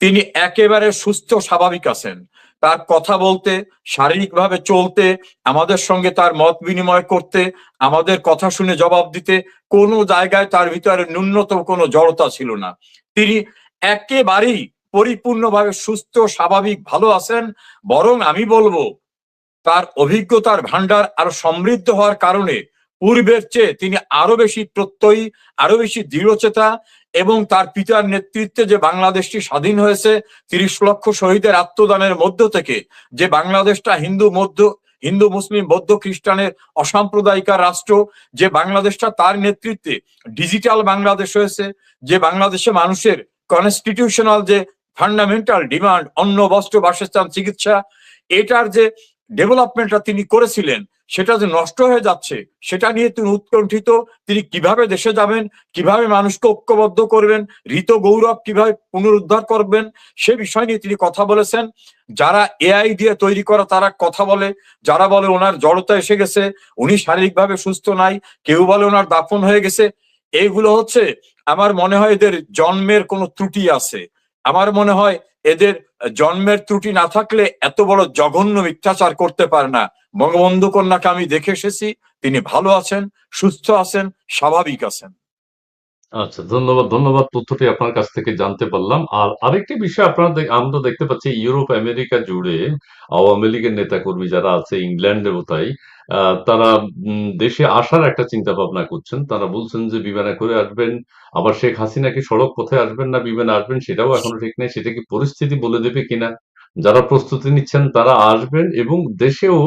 C: তিনি একেবারে সুস্থ স্বাভাবিক আছেন। তার কথা বলতে, শারীরিকভাবে চলতে, আমাদের সঙ্গে তার মত বিনিময় করতে, আমাদের কথা শুনে জবাব দিতে কোনো জায়গায় তার ভিতরে ন্যূনতম কোনো জড়তা ছিল না। তিনি একেবারেই পরিপূর্ণভাবে সুস্থ স্বাভাবিক ভালো আছেন। বরং আমি বলবো তার অভিজ্ঞতার ভান্ডার আরো সমৃদ্ধ হওয়ার কারণে পূর্বের চেয়ে তিনি আরো বেশি প্রত্যয়ী, আরো বেশি দৃঢ়চেতা এবং তার পিতার নেতৃত্বে যে বাংলাদেশটি স্বাধীন হয়েছে 30 লক্ষ শহীদের আত্মদানের মধ্য থেকে যে বাংলাদেশটা হিন্দু মুসলিম বৌদ্ধ খ্রিস্টানের অসাম্প্রদায়িকার রাষ্ট্র, যে বাংলাদেশটা তার নেতৃত্বে ডিজিটাল বাংলাদেশ হয়েছে, যে বাংলাদেশে মানুষের কনস্টিটিউশনাল যে ফান্ডামেন্টাল ডিমান্ড অন্ন বস্ত্র বাসস্থান চিকিৎসা এটার যে ডেভেলপমেন্টটা তিনি করেছিলেন সেটা যে নষ্ট হয়ে যাচ্ছে সেটা নিয়ে তিনি উৎকণ্ঠিত। তিনি কিভাবে দেশে যাবেন, কিভাবে মানুষকে ঐক্যবদ্ধ করবেন, ঋত গৌরব কিভাবে পুনরুদ্ধার করবেন সে বিষয় নিয়ে তিনি কথা বলেছেন। যারা এআই দিয়ে তৈরি করা তারা কথা বলে, যারা বলে ওনার জড়তা এসে গেছে, উনি শারীরিকভাবে সুস্থ নাই, কেউ বলে ওনার দাফন হয়ে গেছে, এইগুলো হচ্ছে আমার মনে হয় এদের জন্মের কোনো ত্রুটি আছে। আমার মনে হয় এদের জন্মের ত্রুটি না থাকলে এত বড় জঘন্য মিথ্যাচার করতে পারে না। বঙ্গবন্ধু কন্যাকে আমি দেখে এসেছি, তিনি ভালো আছেন, সুস্থ আছেন, স্বাভাবিক আছেন।
D: আচ্ছা, ধন্যবাদ ধন্যবাদ, তথ্যটি আপনার কাছ থেকে জানতে পারলাম। আর আরেকটি বিষয় আমরা দেখতে পাচ্ছি ইউরোপ আমেরিকা জুড়ে আওয়ামী লীগের নেতাকর্মী যারা আছে, ইংল্যান্ডেও তাই, তারা দেশে আসার একটা চিন্তা ভাবনা করছেন। তারা বলছেন যে বিমানে করে আসবেন, আবার শেখ হাসিনা কি সড়ক পথে আসবেন না বিমানে আসবেন সেটাও এখনো ঠিক নেই। সেটা কি পরিস্থিতি বলে দেবে কিনা। যারা প্রস্তুতি নিচ্ছেন তারা আসবেন, এবং দেশেও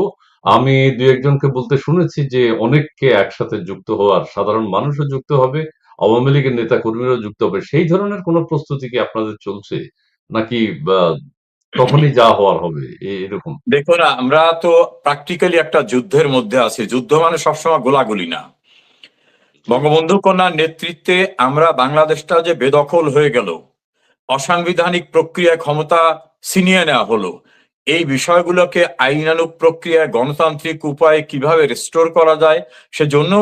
D: আমি দু একজনকে বলতে শুনেছি যে অনেককে একসাথে যুক্ত হওয়ার, সাধারণ মানুষও যুক্ত হবে, আওয়ামী লীগের নেতা কর্মীরাও যুক্ত হবে। সেই ধরনের কোনো প্রস্তুতি কি আপনাদের চলছে, নাকি তখনই যা হওয়ার হবে এরকম?
C: দেখুন, আমরা তো প্র্যাকটিক্যালি একটা যুদ্ধের মধ্যে আছি। যুদ্ধ মানে সবসময় গোলাগুলি না। বঙ্গবন্ধু কন্যার নেতৃত্বে আমরা বাংলাদেশটা যে বেদখল হয়ে গেল, অসাংবিধানিক প্রক্রিয়ায় ক্ষমতা ছিনিয়ে নেওয়া হলো, এই বিষয়গুলোকে আইনানুগ প্রক্রিয়ায় গণতান্ত্রিক উপায়ে কিভাবে রেস্টোর করা যায় সেজন্য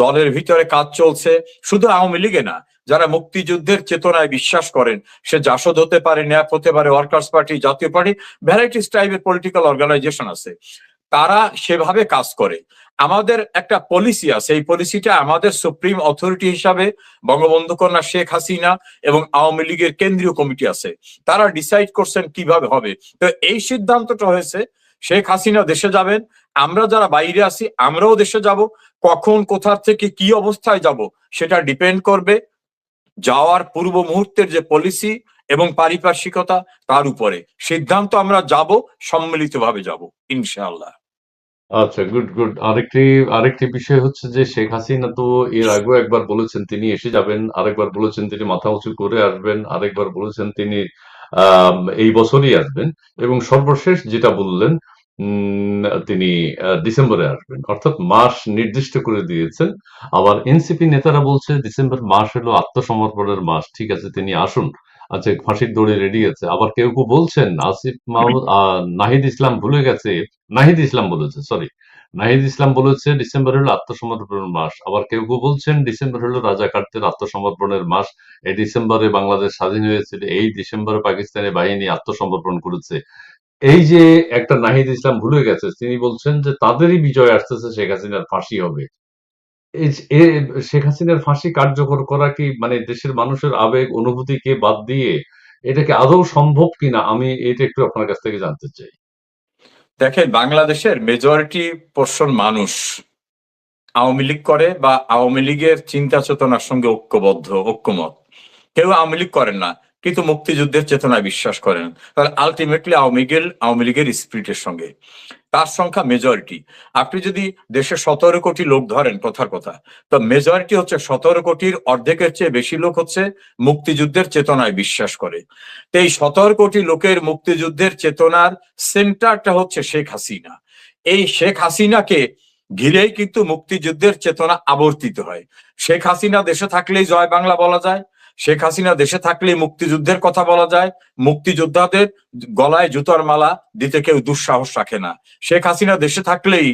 C: দলের ভিতরে কাজ চলছে। শুধু আওয়ামী লীগে না, যারা মুক্তিযুদ্ধের চেতনায় বিশ্বাস করেন, সে জাসদ হতে পারে, ন্যাপ হতে পারে, ওয়ার্কার্স পার্টি, জাতীয় পার্টি, ভ্যারাইটিস টাইপের পলিটিক্যাল অর্গানাইজেশন আছে, তারা সেভাবে কাজ করে। আমাদের একটা পলিসি আছে, এই পলিসিটা আমাদের সুপ্রিম অথরিটি হিসাবে বঙ্গবন্ধু কন্যা শেখ হাসিনা এবং আওয়ামী লীগের কেন্দ্রীয় কমিটি আছে, তারা ডিসাইড করছেন কিভাবে হবে। তো এই সিদ্ধান্তটা হয়েছে শেখ হাসিনা দেশে যাবেন, আমরা যারা বাইরে আছি আমরাও দেশে যাব। কখন, কোথা থেকে, কি অবস্থায় যাব সেটা ডিপেন্ড করবে যাওয়ার পূর্ব মুহূর্তের যে পলিসি এবং পারিপার্শ্বিকতা, তার উপরে সিদ্ধান্ত আমরা যাব, সম্মিলিতভাবে যাব ইনশাআল্লাহ।
D: আচ্ছা, গুড গুড। আরেকটি বিষয় হচ্ছে যে শেখ হাসিনা তো এর আগেও একবার বলেছেন তিনি এসে যাবেন, আরেকবার বলেছেন তিনি মাথা উঁচু করে আসবেন, আরেকবার বলেছেন তিনি এই বছরই আসবেন, এবং সর্বশেষ যেটা বললেন তিনি ডিসেম্বরে আসবেন, অর্থাৎ মাস নির্দিষ্ট করে দিয়েছেন। আবার এনসিপি নেতারা বলছে ডিসেম্বর মাস হলো আত্মসমর্পণের মাস, ঠিক আছে তিনি আসুন, আচ্ছা ফাঁসির দড়ি রেডি আছে। আবার কেউ কেউ বলছেন আসিফ মাহমুদ নাহিদ ইসলাম ভুলে গেছে, নাহিদ ইসলাম বলেছে, সরি, নাহিদ ইসলাম বলেছে ডিসেম্বর হলো আত্মসমর্পণের মাস। আবার কেউ কেউ বলছেন ডিসেম্বর হলো রাজাকারদের আত্মসমর্পণের মাস, এই ডিসেম্বরে বাংলাদেশ স্বাধীন হয়েছিল, এই ডিসেম্বরে পাকিস্তানি বাহিনী আত্মসমর্পণ করেছে। এই যে একটা নাহিদ ইসলাম ভুলে গেছে, তিনি বলছেন যে তাদেরই বিজয় আসতেছে, শেখ হাসিনার ফাঁসি হবে। শেখ হাসিনার ফাঁসি কার্যকর করা কি মানে দেশের মানুষের আবেগ অনুভূতিকে বাদ দিয়ে এটাকে আদৌ সম্ভব কিনা, আমি এটা একটু আপনার কাছ থেকে জানতে চাই।
C: দেখেন, বাংলাদেশের মেজরিটি পোর্শন মানুষ আওয়ামী লীগ করে বা আওয়ামী লীগের চিন্তা চেতনার সঙ্গে ঐক্যমত। কেউ আওয়ামী লীগ করেন না কিন্তু মুক্তিযুদ্ধের চেতনায় বিশ্বাস করেন, তাহলে আলটিমেটলি আওয়ামী লীগের স্পিরিটের সঙ্গে তার সংখ্যা মেজরিটি। আপনি যদি দেশে 17 কোটি লোক ধরেন, কথার কথা, তো মেজরিটি হচ্ছে 17 কোটির অর্ধেকের চেয়ে বেশি লোক হচ্ছে মুক্তিযুদ্ধের চেতনায় বিশ্বাস করে। তো এই 17 কোটি লোকের মুক্তিযুদ্ধের চেতনার সেন্টারটা হচ্ছে শেখ হাসিনা। এই শেখ হাসিনাকে ঘিরেই কিন্তু মুক্তিযুদ্ধের চেতনা আবর্তিত হয়। শেখ হাসিনা দেশে থাকলেই জয় বাংলা বলা যায়, শেখ হাসিনা দেশে থাকলেই মুক্তিযুদ্ধের কথা বলা যায়, মুক্তিযোদ্ধাদের গলায় জুতার মালা দিতে কেউ দুঃসাহস রাখে না। শেখ হাসিনা দেশে থাকলেই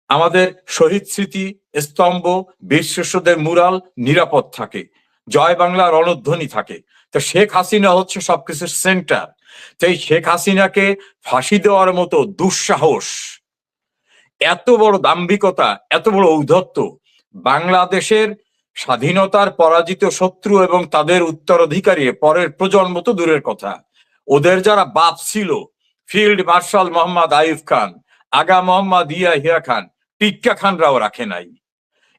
C: আমাদের শহীদ স্মৃতি স্তম্ভ, বীর শিষ্যদের মুরাল নিরাপদ থাকে, জয় বাংলা রণধ্বনি থাকে। তো শেখ হাসিনা হচ্ছে সবকিছুর সেন্টার। তো এই শেখ হাসিনাকে ফাঁসি দেওয়ার মতো দুঃসাহস, এত বড় দাম্ভিকতা, এত বড় ঔদ্ধত্য বাংলাদেশের স্বাধীনতার পরাজিত শত্রু এবং তাদের উত্তরাধিকারী পরের প্রজন্ম তো দূরের কথা, ওদের যারা বাপ ছিল, ফিল্ড মার্শাল মোহাম্মদ আইয়ুব খান, আগা মোহাম্মদ হিয়া খান, টিক্কা খানরাও রাখে নাই।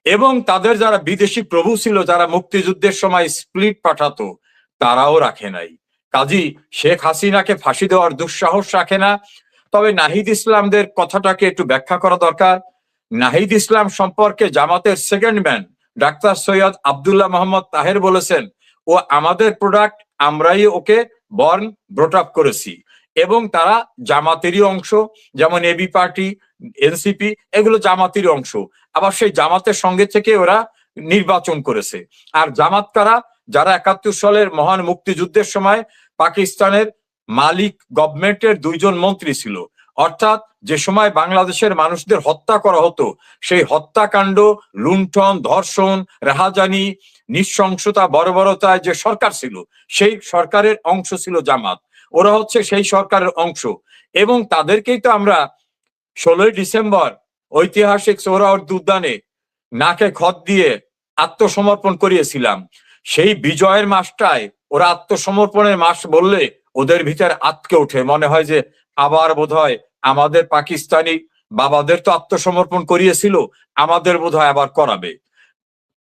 C: এবং তাদের যারা বিদেশি প্রভু ছিল, যারা মুক্তিযুদ্ধের সময় স্প্লিট পাঠাতো, তারাও রাখে নাই। কাজী শেখ হাসিনাকে ফাঁসি দেওয়ার দুঃসাহস রাখে না। তবে নাহিদ ইসলামদের কথাটাকে একটু ব্যাখ্যা করা দরকার। নাহিদ ইসলাম সম্পর্কে জামাতের second man doctor Syed Abdullah Mohammad Taher বলেছেন, ও আমাদের প্রোডাক্ট, আমরাই ওকে বর্ন ব্রট আপ করেছি, এবং তারা জামাতেরই অংশ, যেমন এবি পার্টি, এনসিপি, এগুলো জামাতেরই অংশ। আবার সেই জামাতের সঙ্গে থেকে ওরা নির্বাচন করেছে। আর জামাত কারা? যারা 71 সালের মহান মুক্তিযুদ্ধের সময় পাকিস্তানের মালিক গভর্নমেন্টের 2 জন মন্ত্রী ছিল, অর্থাৎ যে সময় বাংলাদেশের মানুষদের হত্যা করা হতো, সেই হত্যাকাণ্ড, লুণ্ঠন, ধর্ষণ, রাহাজানি, নৃশংসতা, বর্বরতায় যে সরকার ছিল, সেই সরকারের অংশ ছিল জামাত। ওরা হচ্ছে সেই সরকারের অংশ, এবং তাদেরকেই তো আমরা 16ই ডিসেম্বর ঐতিহাসিক সোহরাওয়ার্দী উদ্যানে নাকে খত দিয়ে আত্মসমর্পণ করিয়েছিলাম। সেই বিজয়ের মাসটায় ওরা আত্মসমর্পণের মাস বললে ওদের ভিতরে আটকে ওঠে, মনে হয় যে আবার বোধহয় আমাদের পাকিস্তানি বাবাদের তো আত্মসমর্পণ করিয়েছিল, আমাদের বোধহয় আবার করাবে।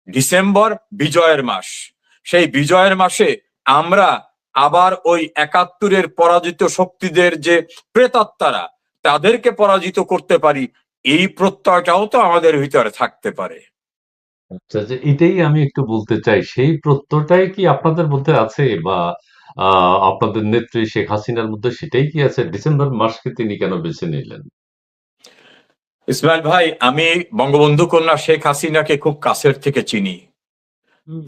C: ডিসেম্বর বিজয়ের মাস, সেই বিজয়ের মাসে আমরা আবার ওই 71-এর পরাজিত শক্তিদের যে প্রেতাত্মারা, তাদেরকে পরাজিত করতে পারি, এই প্রত্যয়টাও তো আমাদের ভিতরে থাকতে পারে।
D: আচ্ছা, যে এটাই আমি একটু বলতে চাই, সেই প্রত্যয়টাই কি আপনাদের মধ্যে আছে, বা আপনাদের নেত্রী শেখ হাসিনার মধ্যে সেটাই কি আছে? ডিসেম্বর মাসকে তিনি কেন বেছে নিলেন?
C: ইসমাইল ভাই, আমি বঙ্গবন্ধু কন্যা শেখ হাসিনাকে খুব কাছের থেকে চিনি।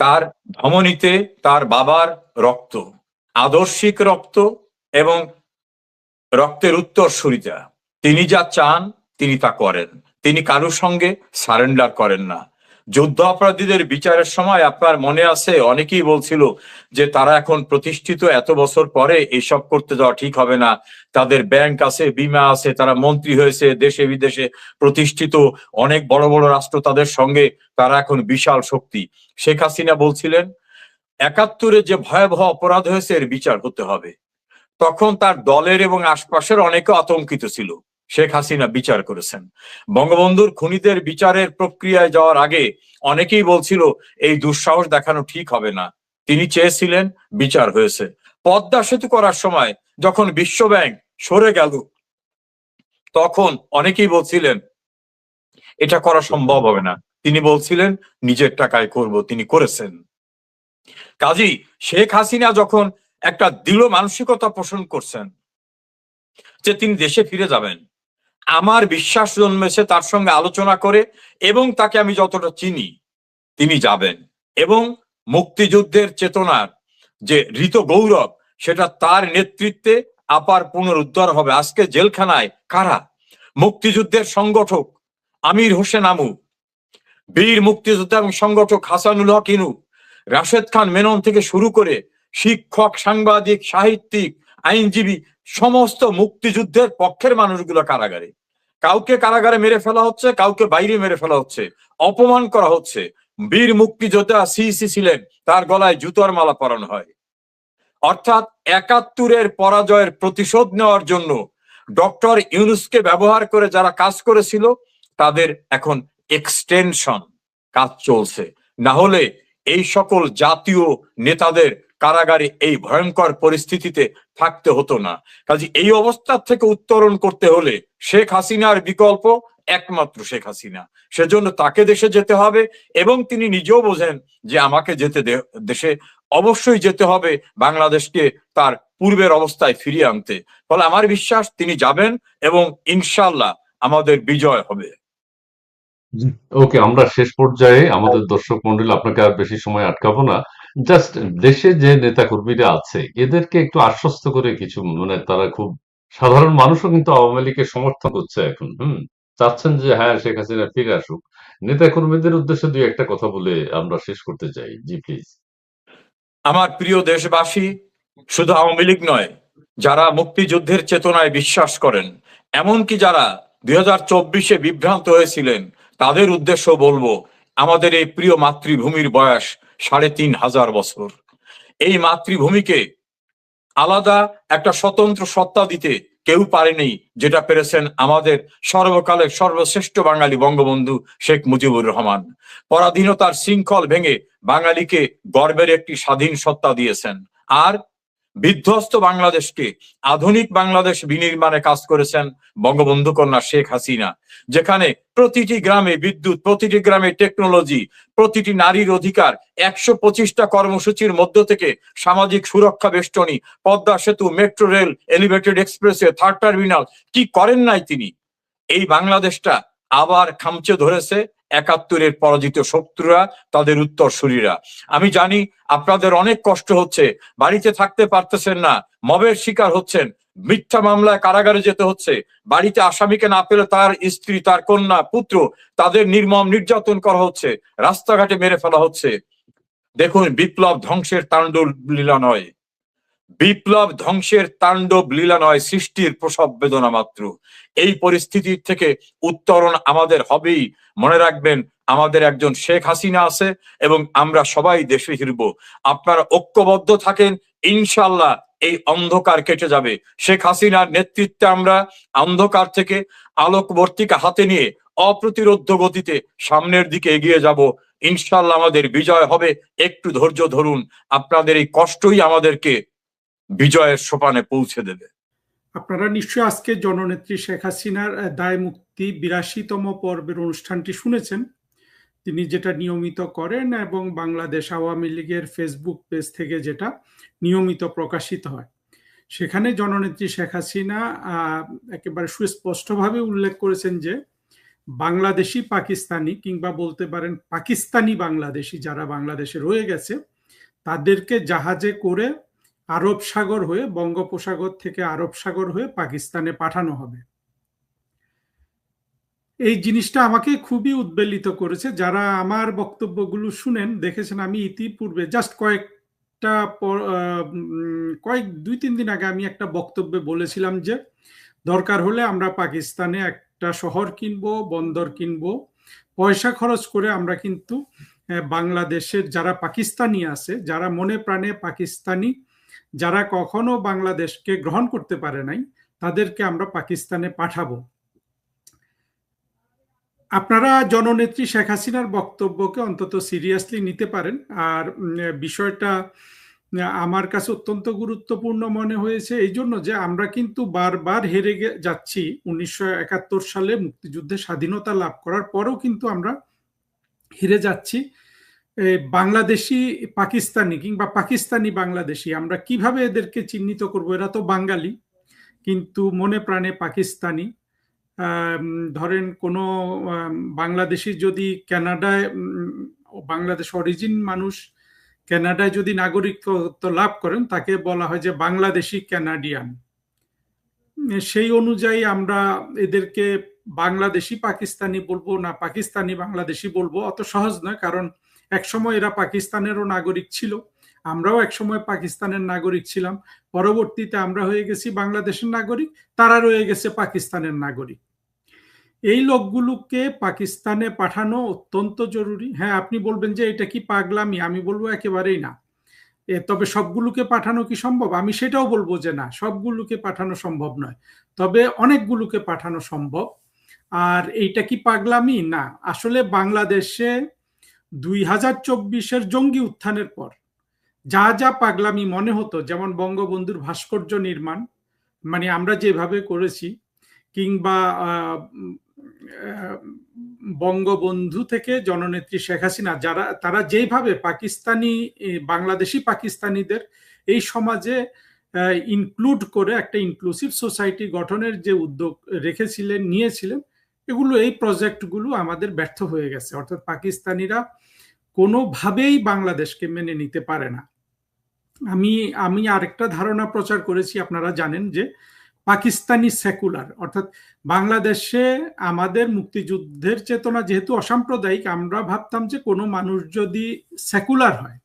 C: তার ধমনীতে তার বাবার রক্ত, আদর্শিক রক্ত এবং রক্তের উত্তরসূরিতা। তিনি যা চান তিনি তা করেন, তিনি কারোর সঙ্গে সারেন্ডার করেন না। যুদ্ধ অপরাধীদের বিচারের সময় আপনার মনে আছে, অনেকেই বলছিল যে তারা এখন প্রতিষ্ঠিত, এত বছর পরে এইসব করতে যাওয়া ঠিক হবে না, তাদের ব্যাংক আছে, বীমা আছে, তারা মন্ত্রী হয়েছে, দেশে বিদেশে প্রতিষ্ঠিত, অনেক বড় বড় রাষ্ট্র তাদের সঙ্গে, তারা এখন বিশাল শক্তি। শেখ হাসিনা বলছিলেন 71-এ যে ভয়াবহ অপরাধ হয়েছে এর বিচার হতে হবে। তখন তার দলের এবং আশপাশের অনেকে আতঙ্কিত ছিল। শেখ হাসিনা বিচার করেছেন। বঙ্গবন্ধুর খুনিদের বিচারের প্রক্রিয়ায় যাওয়ার আগে অনেকেই বলছিল এই দুঃসাহস দেখানো ঠিক হবে না, তিনি চেয়েছিলেন, বিচার হয়েছে। পদ্মা সেতু করার সময় যখন বিশ্ব ব্যাংক সরে গেল, তখন অনেকেই বলছিলেন এটা করা সম্ভব হবে না, তিনি বলছিলেন নিজের টাকায় করব, তিনি করেছেন। কাজী শেখ হাসিনা যখন একটা দৃঢ় মানসিকতা পোষণ করছেন যে তিনি দেশে ফিরে যাবেন, আমার বিশ্বাস জন্মেছে তার সঙ্গে আলোচনা করে, এবং তাকে আমি যতটা চিনি তিনি যাবেন, এবং মুক্তিযুদ্ধের চেতনার যে ঋত গৌরব, সেটা তার নেতৃত্বে আবার পুনরুদ্ধার হবে। আজকে জেলখানায় কারা? মুক্তিযুদ্ধের সংগঠক আমির হোসেন আমু, বীর মুক্তিযোদ্ধা এবং সংগঠক হাসানুল হক ইনু, রাশেদ খান মেনন থেকে শুরু করে শিক্ষক, সাংবাদিক, সাহিত্যিক, আইনজীবী, সমস্ত মুক্তিযুদ্ধের পক্ষের মানুষগুলো কারাগারে। কাউকে কারাগারে মেরে ফেলা হচ্ছে, কাউকে বাইরে মেরে ফেলা হচ্ছে, অপমান করা হচ্ছে। বীর মুক্তিযোদ্ধা সিসি ছিলেন, তার গলায় জুতোর মালা পরানো হয়। অর্থাৎ 71-এর পরাজয়ের প্রতিশোধ নেওয়ার জন্য ডক্টর ইউনূসকে ব্যবহার করে যারা কাজ করেছিল, তাদের এখন এক্সটেনশন কাজ চলছে। না হলে এই সকল জাতীয় নেতাদের কারাগারে এই ভয়ঙ্কর পরিস্থিতিতে থাকতে হতো না। কাজে এই অবস্থা থেকে উত্তরণ করতে হলে শেখ হাসিনার বিকল্প একমাত্র শেখ হাসিনা। সেজন্য তাকে দেশে যেতে হবে, এবং তিনি নিজেও বোঝেন যে আমাকে যেতে দেশে অবশ্যই যেতে হবে বাংলাদেশকে তার পূর্বের অবস্থায় ফিরিয়ে আনতে। ফলে আমার বিশ্বাস তিনি যাবেন, এবং ইনশাল্লাহ আমাদের বিজয় হবে।
D: ওকে, আমরা শেষ পর্যায়ে আমাদের দর্শক মন্ডলী, আপনাকে আর বেশি সময় আটকাবো না। জাস্ট দেশে যে নেতা কর্মীরা আছে এদেরকে একটু আশ্বস্ত করে কিছু, মানে তারা খুব সাধারণ মানুষও কিন্তু আওয়ামী লীগের সমর্থন করছে এখন, চাচ্ছেন যে হ্যাঁ শেখ হাসিনা ফিরে আসুক। নেতা কর্মীদের উদ্দেশ্যে দুই একটা কথা বলে আমরা শেষ করতে চাই। জি প্লিজ।
C: আমার প্রিয় দেশবাসী, শুধু আওয়ামী লীগ নয়, যারা মুক্তিযুদ্ধের চেতনায় বিশ্বাস করেন, এমনকি যারা 2024-এ বিভ্রান্ত হয়েছিলেন, তাদের উদ্দেশ্য বলবো, আমাদের এই প্রিয় মাতৃভূমির বয়স 3500 বছর। এই মাতৃভূমিকে আলাদা একটা স্বতন্ত্র সত্তা দিতে কেউ পারেনি, যেটা পেরেছেন আমাদের সর্বকালের সর্বশ্রেষ্ঠ বাঙালি বঙ্গবন্ধু শেখ মুজিবুর রহমান। পরাধীনতার শৃঙ্খল ভেঙে বাঙালিকে গর্বের একটি স্বাধীন সত্তা দিয়েছেন। আর বিধ্বস্ত বাংলাদেশকে আধুনিক বাংলাদেশ বিনির্মাণে কাজ করেছেন বঙ্গবন্ধু কন্যা শেখ হাসিনা, যেখানে প্রতিটি গ্রামে বিদ্যুৎ, প্রতিটি গ্রামে টেকনোলজি, প্রতিটি নারীর অধিকার, 125টা কর্মসূচির মধ্য থেকে সামাজিক সুরক্ষা বেষ্টনী, পদ্মা সেতু, metro rail, elevated expressway, third terminal, কি করেন নাই তিনি? এই বাংলাদেশটা আবার খামচে ধরেছে 71-এর পরাজিত শত্রুরা, তাদের উত্তরসূরিরা। আমি জানি আপনাদের অনেক কষ্ট হচ্ছে, বাড়িতে থাকতে পারতেছেন না, মবের শিকার হচ্ছেন, মিথ্যা মামলায় কারাগারে যেতে হচ্ছে, বাড়িতে আসামিকে না পেলে তার স্ত্রী, তার কন্যা, পুত্র, তাদের নির্মম নির্যাতন করা হচ্ছে, রাস্তাঘাটে মেরে ফেলা হচ্ছে। দেখুন, বিপ্লব ধ্বংসের তাণ্ডব লীলা নয়, বিপ্লব ধ্বংসের তাণ্ডব লীলা নয়, সৃষ্টির প্রসব বেদনা মাত্র। এই পরিস্থিতি থেকে উত্তরণ আমাদের হবেই। মনে রাখবেন, আমাদের একজন শেখ হাসিনা আছে এবং আমরা সবাই দেশে ফিরব। আপনারা ঐক্যবদ্ধ থাকেন, ইনশাল্লাহ এই অন্ধকার কেটে যাবে। শেখ হাসিনার নেতৃত্বে আমরা অন্ধকার থেকে আলোকবর্তিকা হাতে নিয়ে অপ্রতিরোধ্য গতিতে সামনের দিকে এগিয়ে যাব। ইনশাল্লাহ আমাদের বিজয় হবে। একটু ধৈর্য ধরুন, আপনাদের এই কষ্টই আমাদেরকে বিজয়ের সোপানে পৌঁছে দেবে।
E: আপনারা নিশ্চয়ই আজকে জননেত্রী শেখ হাসিনার দায় মুক্তি ৮২তম পর্বের অনুষ্ঠানটি শুনেছেন। তিনি যেটা নিয়মিত করেন এবং বাংলাদেশ আওয়ামী লীগের ফেসবুক পেজ থেকে যেটা নিয়মিত প্রকাশিত হয়, সেখানে জননেত্রী শেখ হাসিনা একেবারে সুস্পষ্টভাবে উল্লেখ করেছেন যে বাংলাদেশি পাকিস্তানি, কিংবা বলতে পারেন পাকিস্তানি বাংলাদেশি যারা বাংলাদেশে রয়ে গেছে, তাদেরকে জাহাজে করে আরব সাগর হয়ে, বঙ্গোপসাগর থেকে আরব সাগর হয়ে পাকিস্তানে পাঠানো হবে। এই জিনিসটা আমাকে খুবই উদ্বেলিত করেছে। যারা আমার বক্তব্যগুলো শুনেন, দেখেছেন আমি ইতিপূর্বে জাস্ট দুই তিন দিন আগে আমি একটা বক্তব্যে বলেছিলাম যে দরকার হলে আমরা পাকিস্তানে একটা শহর কিনবো, বন্দর কিনবো, পয়সা খরচ করে আমরা কিন্তু বাংলাদেশের যারা পাকিস্তানি আছে, যারা মনে প্রাণে পাকিস্তানি, যারা কখনো বাংলাদেশকে গ্রহণ করতে পারে নাই, তাদেরকে আমরা পাকিস্তানে পাঠাবো। আপনারা জননেত্রী শেখ হাসিনার বক্তব্যকে অন্তত সিরিয়াসলি নিতে পারেন। আর বিষয়টা আমার কাছে অত্যন্ত গুরুত্বপূর্ণ মনে হয়েছে এই জন্য যে আমরা কিন্তু বারবার হেরে যাচ্ছি। 1971 সালে মুক্তিযুদ্ধে স্বাধীনতা লাভ করার পরেও কিন্তু আমরা হেরে যাচ্ছি। বাংলাদেশি পাকিস্তানি কিংবা পাকিস্তানি বাংলাদেশি, আমরা কিভাবে এদেরকে চিহ্নিত করব? এরা তো বাঙালি কিন্তু মনে প্রাণে পাকিস্তানি। ধরেন কোনো বাংলাদেশি যদি কানাডায়, বাংলাদেশ অরিজিন মানুষ কানাডায় যদি নাগরিকত্ব লাভ করেন, তাকে বলা হয় যে বাংলাদেশি কানাডিয়ান। সেই অনুযায়ী আমরা এদেরকে বাংলাদেশি পাকিস্তানি বলবো না পাকিস্তানি বাংলাদেশি বলবো, অত সহজ নয়। কারণ একসময় এরা পাকিস্তানেরও নাগরিক ছিল, আমরাও একসময় পাকিস্তানের নাগরিক ছিলাম, পরবর্তীতে আমরা হয়ে গেছি বাংলাদেশের নাগরিক, তারা রয়ে গেছে পাকিস্তানের নাগরিক। এই লোকগুলোকে পাকিস্তানে পাঠানো অত্যন্ত জরুরি। হ্যাঁ, আপনি বলবেন যে এটা কি পাগলামি, আমি বলবো একেবারেই না। তবে সবগুলোকে পাঠানো কি সম্ভব? আমি সেটাও বলবো যে না, সবগুলোকে পাঠানো সম্ভব নয়, তবে অনেকগুলোকে পাঠানো সম্ভব। আর এইটা কি পাগলামি? না, আসলে বাংলাদেশে 2024-এর জঙ্গি উত্থানের পর যা যা পাগলামি মনে হতো, যেমন বঙ্গবন্ধুর ভাস্কর্য নির্মাণ, মানে আমরা যেভাবে করেছি, কিংবা বঙ্গবন্ধু থেকে জননেত্রী শেখ হাসিনা তারা যেভাবে পাকিস্তানি, বাংলাদেশি পাকিস্তানিদের এই সমাজে ইনক্লুড করে একটা ইনক্লুসিভ সোসাইটি গঠনের যে উদ্যোগ নিয়েছিলেন, এগুলো, এই প্রজেক্টগুলো আমাদের ব্যর্থ হয়ে গেছে। অর্থাৎ পাকিস্তানিরা কোনোভাবেই বাংলাদেশকে মেনে নিতে পারে না। আমি আরেকটা ধারণা প্রচার করেছি, আপনারা জানেন যে পাকিস্তানি সেকুলার, অর্থাৎ বাংলাদেশে আমাদের মুক্তিযুদ্ধের চেতনা যেহেতু অসাম্প্রদায়িক, আমরা ভাবতাম যে কোনো মানুষ যদি সেকুলার হয়,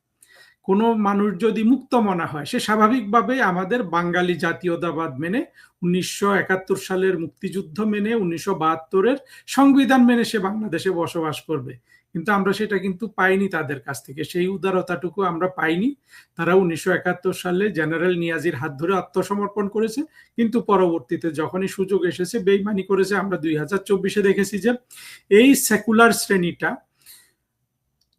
E: কোনো মানুষ যদি মুক্ত মনা হয়, সে স্বাভাবিকভাবে আমাদের বাঙালি জাতীয়তাবাদ মেনে, 1971 সালের মুক্তিযুদ্ধ মেনে, 1972-এর সংবিধান মেনে সে বাংলাদেশে বসবাস করবে। কিন্তু আমরা সেটা কিন্তু পাইনি তাদের কাছ থেকে, সেই উদারতাটুকু আমরা পাইনি। তারা 1971 সালে জেনারেল নিয়াজির হাত ধরে আত্মসমর্পণ করেছে, কিন্তু পরবর্তীতে যখনই সুযোগ এসেছে বেইমানি করেছে। আমরা 2024-এ দেখেছি যে এই সেকুলার শ্রেণীটা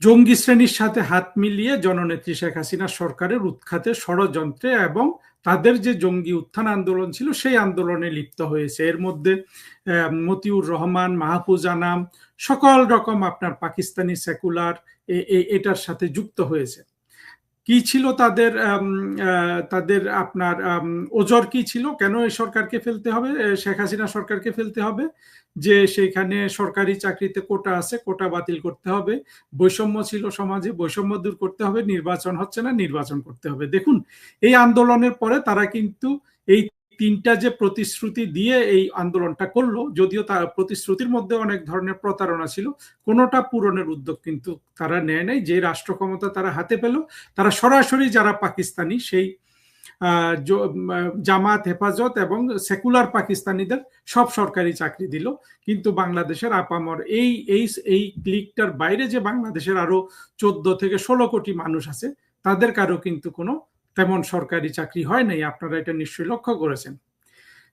E: জঙ্গি শ্রেণীর সাথে হাত মিলিয়ে জননেত্রী শেখ হাসিনা সরকারের উৎখাতে ষড়যন্ত্রে এবং তাদের যে জঙ্গি উত্থান আন্দোলন ছিল সেই আন্দোলনে লিপ্ত হয়েছে। এর মধ্যে মতিউর রহমান, মাহফুজ আনাম, সকল রকম আপনার পাকিস্তানি সেকুলার এটার সাথে যুক্ত হয়েছে। কি ছিল তাদের আপনার ওজর কি ছিল? কেন এই সরকারকে ফেলতে হবে, শেখ হাসিনা সরকারকে ফেলতে হবে? যে সেখানে সরকারি চাকরিতে কোটা আছে, কোটা বাতিল করতে হবে, বৈষম্য ছিল সমাজে, বৈষম্য দূর করতে হবে, নির্বাচন হচ্ছে না, নির্বাচন করতে হবে। দেখুন, এই আন্দোলনের পরে তারা কিন্তু এই তিনটা যে প্রতিশ্রুতি দিয়ে এই আন্দোলনটা করলো, যদিও তার প্রতিশ্রুতির মধ্যে অনেক ধরনের প্রতারণা ছিল, কোনোটা পূরণের উদ্যোগ কিন্তু তারা নেয় নাই। যে রাষ্ট্র ক্ষমতা তারা হাতে পেল, তারা সরাসরি যারা পাকিস্তানি সেই জামাত, হেফাজত এবং সেকুলার পাকিস্তানিদের সব সরকারি চাকরি দিল। কিন্তু বাংলাদেশের আপামর এই ক্লিকটার বাইরে যে বাংলাদেশের আরো 14 থেকে 16 কোটি মানুষ আছে, তাদের কারো কিন্তু কোনো তেমন সরকারি চাকরি হয় নাই। আপনারা এটা নিশ্চয়ই লক্ষ্য করেছেন।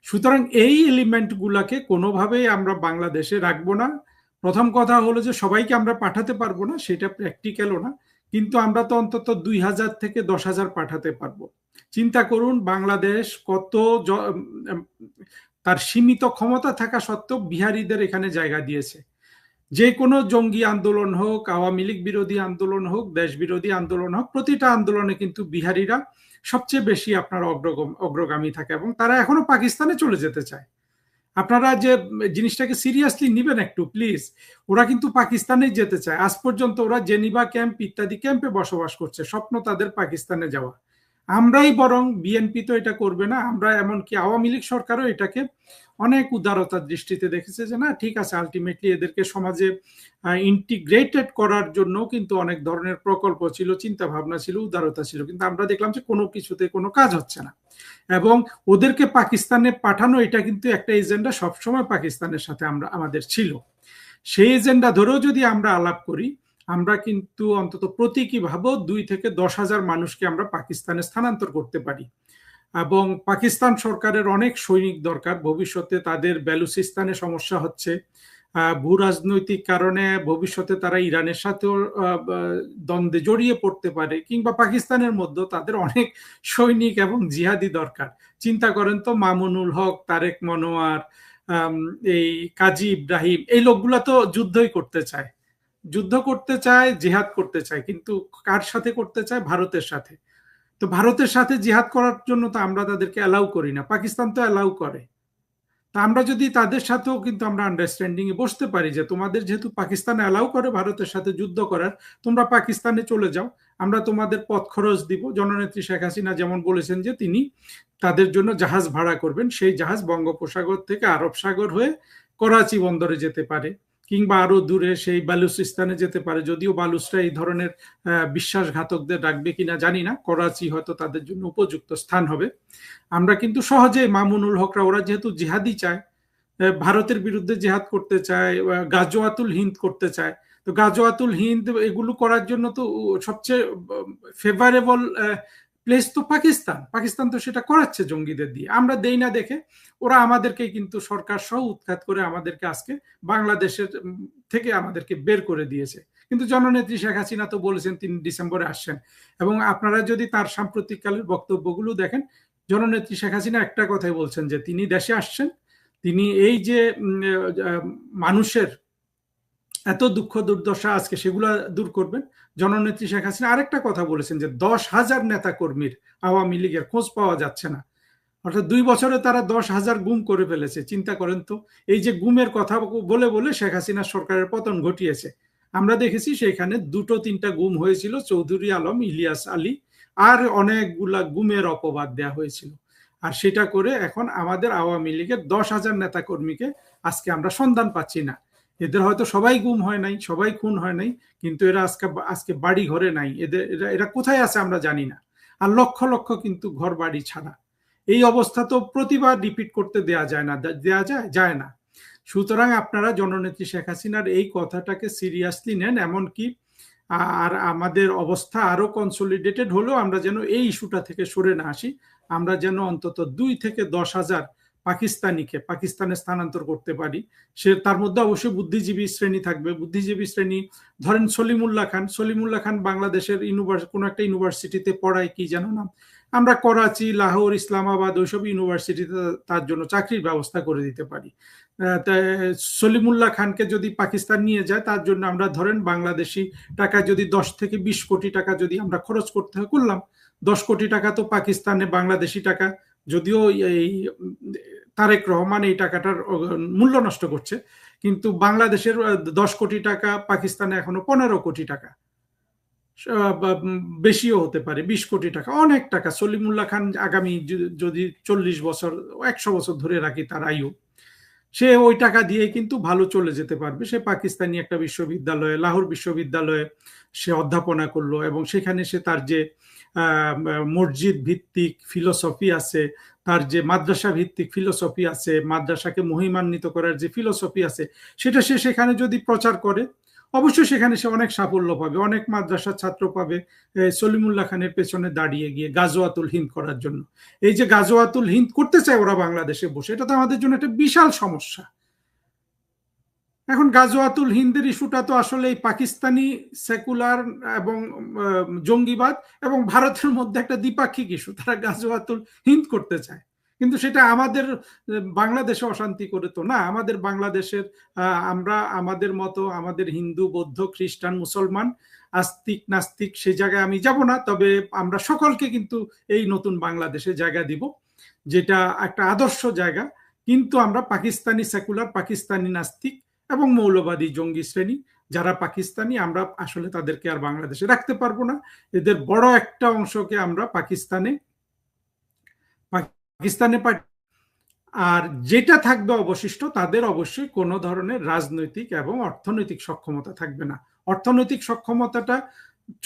E: সুতরাং এই এলিমেন্ট গুলাকে কোনোভাবেই আমরা বাংলাদেশে রাখবো না। প্রথম কথা হলো যে সবাইকে আমরা পাঠাতে পারবো না, সেটা প্র্যাকটিক্যালও না, কিন্তু আমরা তো অন্তত 2000 থেকে 10,000 পাঠাতে পারবো। চিন্তা করুন, বাংলাদেশ কত তার সীমিত ক্ষমতা থাকা সত্ত্বেও বিহারীদের এখানে জায়গা দিয়েছে। যে কোনো জঙ্গি আন্দোলন হোক, আওয়ামী লীগ বিরোধী আন্দোলন হোক, দেশ বিরোধী আন্দোলন হোক, প্রতিটা আন্দোলনে কিন্তু বিহারীরা সবচেয়ে বেশি আপনার অগ্রগামী থাকে এবং তারা এখনো পাকিস্তানে চলে যেতে চায়। আপনারা যে জিনিসটাকে সিরিয়াসলি নিবেন একটু প্লিজ। ওরা কিন্তু পাকিস্তানে যেতে চায়। আজ পর্যন্ত ওরা জেনিভা ক্যাম্প ইত্যাদি ক্যাম্পে বসবাস করছে, স্বপ্ন তাদের পাকিস্তানে যাওয়া। আমরাই বরং, বিএনপি তো এটা করবে না, আমরা এমনকি আওয়ামী লীগ সরকারও এটাকে অনেক উদারতার দৃষ্টিতে দেখেছে যে না ঠিক আছে, আলটিমেটলি এদেরকে সমাজে ইন্টিগ্রেটেড করার জন্য কিন্তু অনেক ধরনের প্রকল্প ছিল, চিন্তা ভাবনা ছিল, উদারতা ছিল। কিন্তু আমরা দেখলাম যে কোনো কিছুতে কোনো কাজ হচ্ছে না। এবং ওদেরকে পাকিস্তানে পাঠানো, এটা কিন্তু একটা এজেন্ডা সবসময় পাকিস্তানের সাথে আমাদের ছিল। সেই এজেন্ডা ধরেও যদি আমরা আলাপ করি, আমরা কিন্তু অন্তত প্রতীকীভাবেও 2 থেকে 10,000 মানুষকে আমরা পাকিস্তানে স্থানান্তর করতে পারি। এবং পাকিস্তান সরকারের অনেক সৈনিক দরকার। ভবিষ্যতে তাদের বেলুচিস্তানে সমস্যা হচ্ছে, ভূ রাজনৈতিক কারণে ভবিষ্যতে তারা ইরানের সাথেও দ্বন্দ্বে জড়িয়ে পড়তে পারে, কিংবা পাকিস্তানের মধ্যে তাদের অনেক সৈনিক এবং জিহাদি দরকার। চিন্তা করেন তো, মামুনুল হক, তারেক মনোয়ার, এই কাজী ইব্রাহিম, এই লোকগুলা তো যুদ্ধই করতে চায়, জিহাদ করতে চায়, কিন্তু কার সাথে করতে চায়? ভারতের সাথে। তো ভারতের সাথে জিহাদ করার জন্য তো আমরা তাদেরকে অ্যালাউ করি না, পাকিস্তান তো অ্যালাউ করে। তা আমরা যদি তাদের সাথেও কিন্তু আমরা আন্ডারস্ট্যান্ডিং এ বসতে পারি যে তোমাদের যেহেতু পাকিস্তান অ্যালাউ করে ভারতের সাথে যুদ্ধ করার, তোমরা পাকিস্তানে চলে যাও, আমরা তোমাদের পথ খরচ দিব। জননেত্রী শেখ হাসিনা যেমন বলেছেন যে তিনি তাদের জন্য জাহাজ ভাড়া করবেন, সেই জাহাজ বঙ্গোপসাগর থেকে আরব সাগর হয়ে করাচি বন্দরে যেতে পারে, কিংবা আরো দূরে সেই বালুচিস্তানে যেতে পারে। যদিও বালুচরা এই ধরনের বিশ্বাসঘাতকদের রাখবে কিনা জানি না, করাচি হয়তো তাদের জন্য উপযুক্ত স্থান হবে। আমরা কিন্তু সহজে মামুনুল হকরা, ওরা যেহেতু জিহাদি চায়, ভারতের বিরুদ্ধে জিহাদ করতে চায়, গাজওয়াতুল হিন্দ করতে চায়, তো গাজওয়াতুল হিন্দ এগুলো করার জন্য তো সবচেয়ে ফেভারেবল প্লেস তো পাকিস্তান তো সেটা করাচ্ছে জঙ্গিদের দিয়ে। আমরা দেই না দেখে ওরা আমাদেরকে কিন্তু সরকার সহ উৎখাত করে আমাদেরকে আজকে বাংলাদেশের থেকে আমাদেরকে বের করে দিয়েছে। কিন্তু জননেত্রী শেখ হাসিনা তো বলেছেন তিনি ডিসেম্বরে আসছেন, এবং আপনারা যদি তার সাম্প্রতিককালের বক্তব্যগুলো দেখেন, জননেত্রী শেখ হাসিনা একটা কথাই বলছেন যে তিনি দেশে আসছেন, তিনি এই যে মানুষের এত দুঃখ দুর্দশা আজকে সেগুলা দূর করবেন। জননেত্রী শেখ হাসিনা আরেকটা কথা বলেছেন যে 10,000 নেতা কর্মীর আওয়ামী লীগের খোঁজ পাওয়া যাচ্ছে না, অর্থাৎ 2 বছরে তারা 10,000 গুম করে ফেলেছে। চিন্তা করেন তো, এই যে গুমের কথা বলে বলে শেখ হাসিনা সরকারের পতন ঘটিয়েছে। আমরা দেখেছি সেখানে 2-3টা গুম হয়েছিল, চৌধুরী আলম, ইলিয়াস আলী, আর অনেকগুলা গুমের অপবাদ দেয়া হয়েছিল। আর সেটা করে এখন আমাদের আওয়ামী লীগের 10,000 নেতা কর্মীকে আজকে আমরা সন্ধান পাচ্ছি না। এদের হয়তো সবাই গুম হয় নাই, সবাই খুন হয় নাই, কিন্তু এরা আজকে বাড়ি ঘরে নাই, এরা কোথায় আছে আমরা জানি না। আর লক্ষ লক্ষ কিন্তু ঘর বাড়ি ছাড়া। এই অবস্থা তো প্রতিবার রিপিট করতে দেয়া যায় না। সুতরাং আপনারা জননেত্রী শেখ হাসিনার এই কথাটাকে সিরিয়াসলি নেন, এমনকি আর আমাদের অবস্থা আরো কনসলিডেটেড হলেও আমরা যেন এই ইস্যুটা থেকে সরে না আসি। আমরা যেন অন্তত 2 থেকে 10,000 পাকিস্তানিকে পাকিস্তানে স্থানান্তর করতে পারি। তার মধ্যে অবশ্যই বুদ্ধিজীবী শ্রেণী থাকবে। বুদ্ধিজীবী শ্রেণী, ধরেন সলিমুল্লাহ খান বাংলাদেশের কোনো একটা ইউনিভার্সিটিতে পড়ায়, কি যেন নাম, আমরা করাচি, লাহোর, ইসলামাবাদ ওইসব ইউনিভার্সিটিতে তার জন্য চাকরির ব্যবস্থা করে দিতে পারি। সলিমুল্লাহ খানকে যদি পাকিস্তান নিয়ে যায়, তার জন্য আমরা ধরেন বাংলাদেশি টাকা যদি 10 থেকে 20 কোটি টাকা যদি আমরা খরচ করলাম, 10 কোটি টাকা তো পাকিস্তানে বাংলাদেশি টাকা। যদিও এই তারেক রহমান এই টাকাটার মূল্য নষ্ট করছে, কিন্তু বাংলাদেশের 10 কোটি টাকা, পাকিস্তানে এখনো 15 কোটি টাকা। বেশিও হতে পারে, 20 কোটি টাকা, অনেক টাকা। সলিমুল্লাহ খান আগামী যদি 40 বছর 100 বছর ধরে রাখি তার আয়ু, সে ওই টাকা দিয়ে কিন্তু ভালো চলে যেতে পারবে। সে পাকিস্তানি একটা বিশ্ববিদ্যালয়ে, লাহোর বিশ্ববিদ্যালয়ে সে অধ্যাপনা করলো, এবং সেখানে সে তার যে মসজিদ ভিত্তিক ফিলোসফি আছে, তার যে মাদ্রাসা ভিত্তিক ফিলোসফি আছে, মাদ্রাসাকে মহিমান্বিত করার যে ফিলোসফি আছে, সেটা সে সেখানে যদি প্রচার করে, অবশ্যই সেখানে সে অনেক সাফল্য পাবে, অনেক মাদ্রাসার ছাত্র পাবে সলিমুল্লাহ খানের পেছনে দাঁড়িয়ে গিয়ে গাজওয়াতুল হিন্দ করার জন্য। এই যে গাজওয়াতুল হিন্দ করতে চায় ওরা বাংলাদেশে বসে, এটা তো আমাদের জন্য একটা বিশাল সমস্যা। এখন গাজওয়াতুল হিন্দের ইস্যুটা তো আসলে এই পাকিস্তানি সেকুলার এবং জঙ্গিবাদ এবং ভারতের মধ্যে একটা দ্বিপাক্ষিক ইস্যু। তারা গাজওয়াতুল হিন্দ করতে চায়, কিন্তু সেটা আমাদের বাংলাদেশে অশান্তি করে তো না। আমাদের বাংলাদেশের আমরা আমাদের মতো, আমাদের হিন্দু, বৌদ্ধ, খ্রিস্টান, মুসলমান, আস্তিক নাস্তিক, সে জায়গায় আমি যাব না, তবে আমরা সকলকে কিন্তু এই নতুন বাংলাদেশে জায়গা দিব, যেটা একটা আদর্শ জায়গা। কিন্তু আমরা পাকিস্তানি সেকুলার, পাকিস্তানি নাস্তিক এবং মৌলবাদী জঙ্গি শ্রেণী যারা পাকিস্তানি, আমরা আসলে তাদেরকে আর বাংলাদেশে রাখতে পারবো না। এদের বড় একটা অংশকে আমরা পাকিস্তানে আর যেটা থাকবে অবশিষ্ট, তাদের অবশ্যই কোনো ধরনের রাজনৈতিক এবং অর্থনৈতিক সক্ষমতা থাকবে না। অর্থনৈতিক সক্ষমতাটা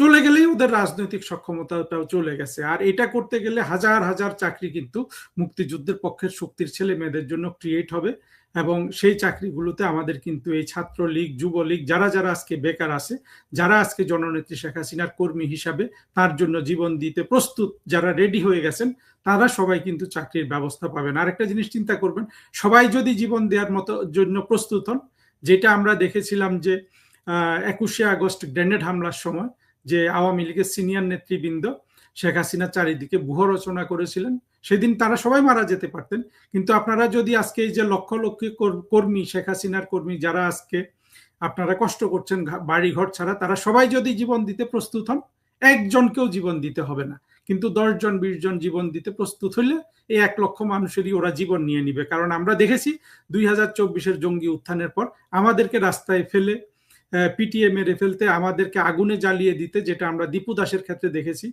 E: চলে গেলেই ওদের রাজনৈতিক সক্ষমতাটাও চলে গেছে। আর এটা করতে গেলে হাজার হাজার চাকরি কিন্তু মুক্তিযুদ্ধের পক্ষের শক্তির ছেলে মেয়েদের জন্য ক্রিয়েট হবে, এবং সেই চাকরিগুলোতে আমাদের কিন্তু এই ছাত্রলীগ, যুবলীগ, যারা যারা আজকে বেকার আছে, যারা আজকে জননেত্রী শেখ হাসিনার কর্মী হিসাবে তার জন্য জীবন দিতে প্রস্তুত, যারা রেডি হয়ে গেছেন, তারা সবাই কিন্তু চাকরির ব্যবস্থা পাবেন। আরেকটা জিনিস চিন্তা করবেন, সবাই যদি জীবন দেওয়ার মতো জন্য প্রস্তুত হন, যেটা আমরা দেখেছিলাম যে 21শে আগস্ট গ্রেনেড হামলার সময় যে আওয়ামী লীগের সিনিয়র নেতৃবৃন্দ শেখ হাসিনা চারিদিকে ব্যূহ রচনা করেছিলেন, সেদিন তারা সবাই মারা যেতে পারতেন। কিন্তু আপনারা যদি আজকে এই যে লক্ষ লক্ষ কর্মী, শেখ হাসিনার কর্মী, যারা আজকে আপনারা কষ্ট করছেন বাড়ি ঘর ছাড়া, তারা সবাই যদি জীবন দিতে প্রস্তুত হন, একজনকেও জীবন দিতে হবে না। কিন্তু 10 জন 20 জন জীবন দিতে প্রস্তুত হলে এই 1 লক্ষ মানুষেরই ওরা জীবন নিয়ে নিবে। কারণ আমরা দেখেছি 2024-এর জঙ্গি উত্থানের পর আমাদেরকে রাস্তায় ফেলে পিটিএ মেরে ফেলতে, আমাদেরকে আগুনে জ্বালিয়ে দিতে, যেটা আমরা দীপু দাসের ক্ষেত্রে দেখেছি,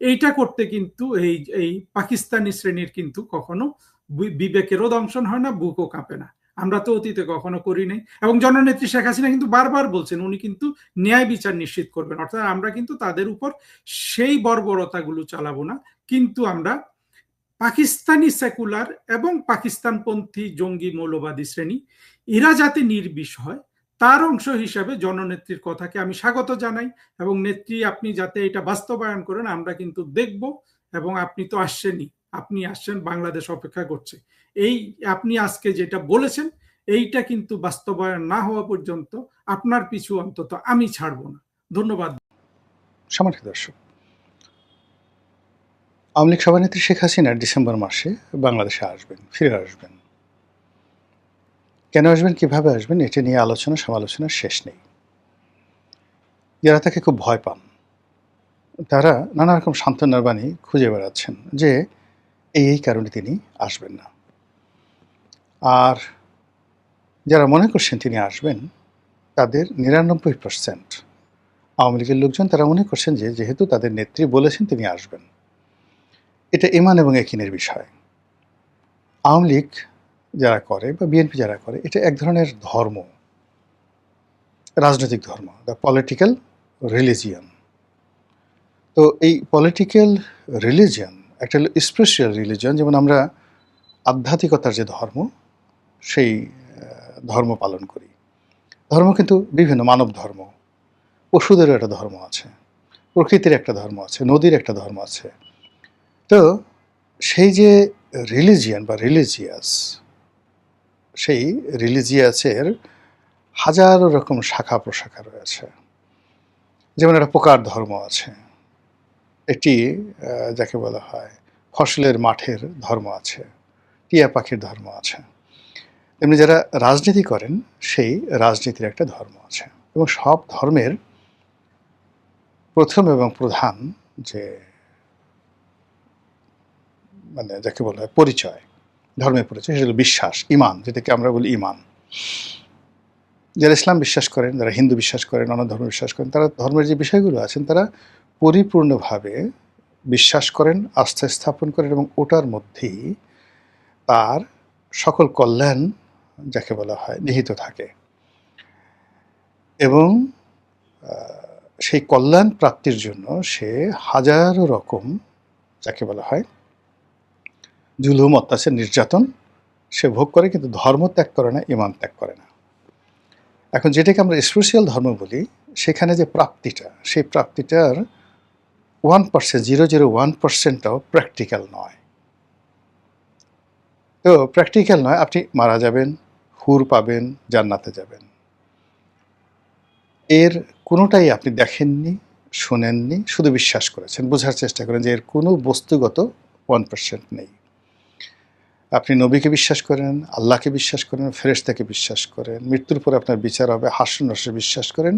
E: এইটা করতে কিন্তু এই পাকিস্তানি শ্রেণীর কিন্তু কখনো বিবেকেরও দংশন হয় না, বুকও কাঁপে না। আমরা তো অতীতে কখনো করি নাই। এবং জননেত্রী শেখ হাসিনা কিন্তু বারবার বলছেন উনি কিন্তু ন্যায় বিচার নিশ্চিত করবেন, অর্থাৎ আমরা কিন্তু তাদের উপর সেই বর্বরতাগুলো চালাবো না, কিন্তু আমরা পাকিস্তানি সেকুলার এবং পাকিস্তানপন্থী জঙ্গি মৌলবাদী শ্রেণী, এরা যাতে নির্বিষ হয় তার অংশ হিসাবে জননেত্রীর কথাকে আমি স্বাগত জানাই। এবং নেত্রী, আপনি যাতে এটা বাস্তবায়ন করেন আমরা কিন্তু দেখব। এবং আপনি তো আসছেনই, আপনি আসছেন, বাংলাদেশ অপেক্ষা করছে। এই আপনি আজকে যেটা বলেছেন, এইটা কিন্তু বাস্তবায়ন না হওয়া পর্যন্ত আপনার পিছু অন্তত আমি ছাড়ব না। ধন্যবাদ।
F: সম্মানিত দর্শক, আওয়ামী লীগ সভানেত্রী শেখ হাসিনা ডিসেম্বর মাসে বাংলাদেশে আসবেন, ফিরে আসবেন। কেন আসবেন, কিভাবে আসবেন, এটা নিয়ে আলোচনা সমালোচনার শেষ নেই। যারা তাকে খুব ভয় পান তারা নানা রকম সান্ত্বনার বাণী খুঁজে বেড়াচ্ছেন যে এই কারণে তিনি আসবেন না। আর যারা মনে করছেন তিনি আসবেন, তাদের 99% আওয়ামী লীগের লোকজন, তারা মনে করছেন যে যেহেতু তাদের নেত্রী বলেছেন তিনি আসবেন, এটা ইমান এবং একিনের বিষয়। আওয়ামী লীগ যারা করে বা বিএনপি যারা করে, এটা এক ধরনের ধর্ম, রাজনৈতিক ধর্ম, দ্য পলিটিক্যাল রিলিজিয়ন। তো এই পলিটিক্যাল রিলিজিয়ন একটা স্পেশাল রিলিজিয়ন, যেমন আমরা আধ্যাত্মিকতার যে ধর্ম, সেই ধর্ম পালন করি। ধর্ম কিন্তু বিভিন্ন, মানব ধর্ম, পশুদেরও একটা ধর্ম আছে, প্রকৃতির একটা ধর্ম আছে, নদীর একটা ধর্ম আছে। তো সেই যে রিলিজিয়ান বা রিলিজিয়াস, সেই রিলিজিয়াসের হাজারো রকম শাখা প্রশাখা রয়েছে। যেমন একটা পোকার ধর্ম আছে, একটি যাকে বলা হয় ফসলের মাঠের ধর্ম আছে, টিয়া পাখির ধর্ম আছে। তেমনি যারা রাজনীতি করেন, সেই রাজনীতির একটা ধর্ম আছে। এবং সব ধর্মের প্রথম এবং প্রধান যে মানে যাকে বলা হয় পরিচয়, ধর্মের পরিচয়, সেটা হলো বিশ্বাস, ইমান, যেটাকে আমরা বলি ইমান। যারা ইসলাম বিশ্বাস করেন, যারা হিন্দু বিশ্বাস করেন, অন্য ধর্ম বিশ্বাস করেন, তারা ধর্মের যে বিষয়গুলো আছেন তারা পরিপূর্ণভাবে বিশ্বাস করেন, আস্থা স্থাপন করেন এবং ওটার মধ্যেই তার সকল কল্যাণ যাকে বলা হয় নিহিত থাকে। এবং সেই কল্যাণ প্রাপ্তির জন্য সে হাজারো রকম যাকে বলা হয় জুলুম, অত্যাচার, নির্যাতন সে ভোগ করে, কিন্তু ধর্ম ত্যাগ করে না, ঈমান ত্যাগ করে না। এখন যেটাকে আমরা স্পিরিচুয়াল ধর্ম বলি, সেখানে যে প্রাপ্তিটা, সেই প্রাপ্তিটার 1%, 0.01%টাও প্র্যাকটিক্যাল নয়। তো প্র্যাকটিক্যাল নয়, আপনি মারা যাবেন, হুর পাবেন, জান্নাতে যাবেন, এর কোনোটাই আপনি দেখেননি, শোনেননি, শুধু বিশ্বাস করেছেন, বোঝার চেষ্টা করেন যে এর কোনো বস্তুগত 1% নেই। আপনি নবীকে বিশ্বাস করেন, আল্লাহকে বিশ্বাস করেন, ফেরেশতাকে বিশ্বাস করেন, মৃত্যুর পরে আপনার বিচার হবে, হাস্য নস্যে বিশ্বাস করেন।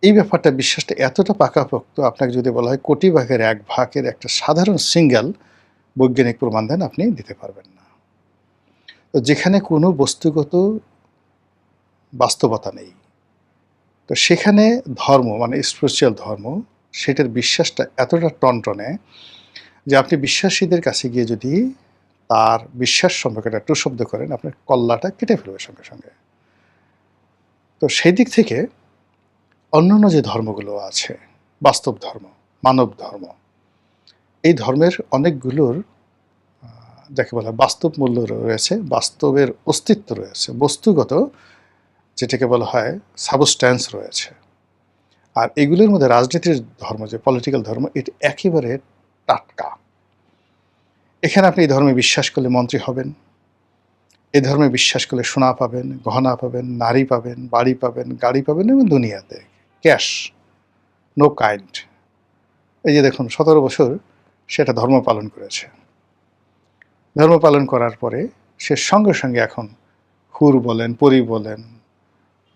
F: এই ব্যাপারটা, বিশ্বাসটা এতটা পাকাপোক্ত, আপনাকে যদি বলা হয় কোটি ভাগের 1 ভাগের একটা সাধারণ সিঙ্গেল বৈজ্ঞানিক প্রমাণ দেন, আপনি দিতে পারবেন না। তো যেখানে কোনো বস্তুগত বাস্তবতা নেই, তো সেখানে ধর্ম মানে স্পিরিচুয়াল ধর্ম, সেটার বিশ্বাসটা এতটা টনটনে যে আপনি বিশ্বাসীদের কাছে গিয়ে যদি তার বিশ্বাস সম্পর্কে একটা টু শব্দ করেন, আপনার কল্লাটা কেটে ফেলবে সঙ্গে সঙ্গে। তো সেই দিক থেকে অন্যান্য যে ধর্মগুলো আছে, বাস্তব ধর্ম, মানব ধর্ম, এই ধর্মের অনেকগুলোর যাকে বলা বাস্তব মূল্য রয়েছে, বাস্তবের অস্তিত্ব রয়েছে, বস্তুগত যেটাকে বলা হয় সাবস্ট্যান্স রয়েছে। আর এগুলোর মধ্যে রাজনীতির ধর্ম, যে পলিটিক্যাল ধর্ম, এটা একেবারে টাটকা। এখানে আপনি এই ধর্মে বিশ্বাস করলে মন্ত্রী হবেন, এই ধর্মে বিশ্বাস করলে সোনা পাবেন, গহনা পাবেন, নারী পাবেন, বাড়ি পাবেন, গাড়ি পাবেন এবং দুনিয়াতে ক্যাশ, নো কাইন্ড। এই যে দেখুন 17 বছর সেটা ধর্ম পালন করেছে। ধর্ম পালন করার পরে সে সঙ্গে সঙ্গে এখন হুর বলেন, পরী বলেন,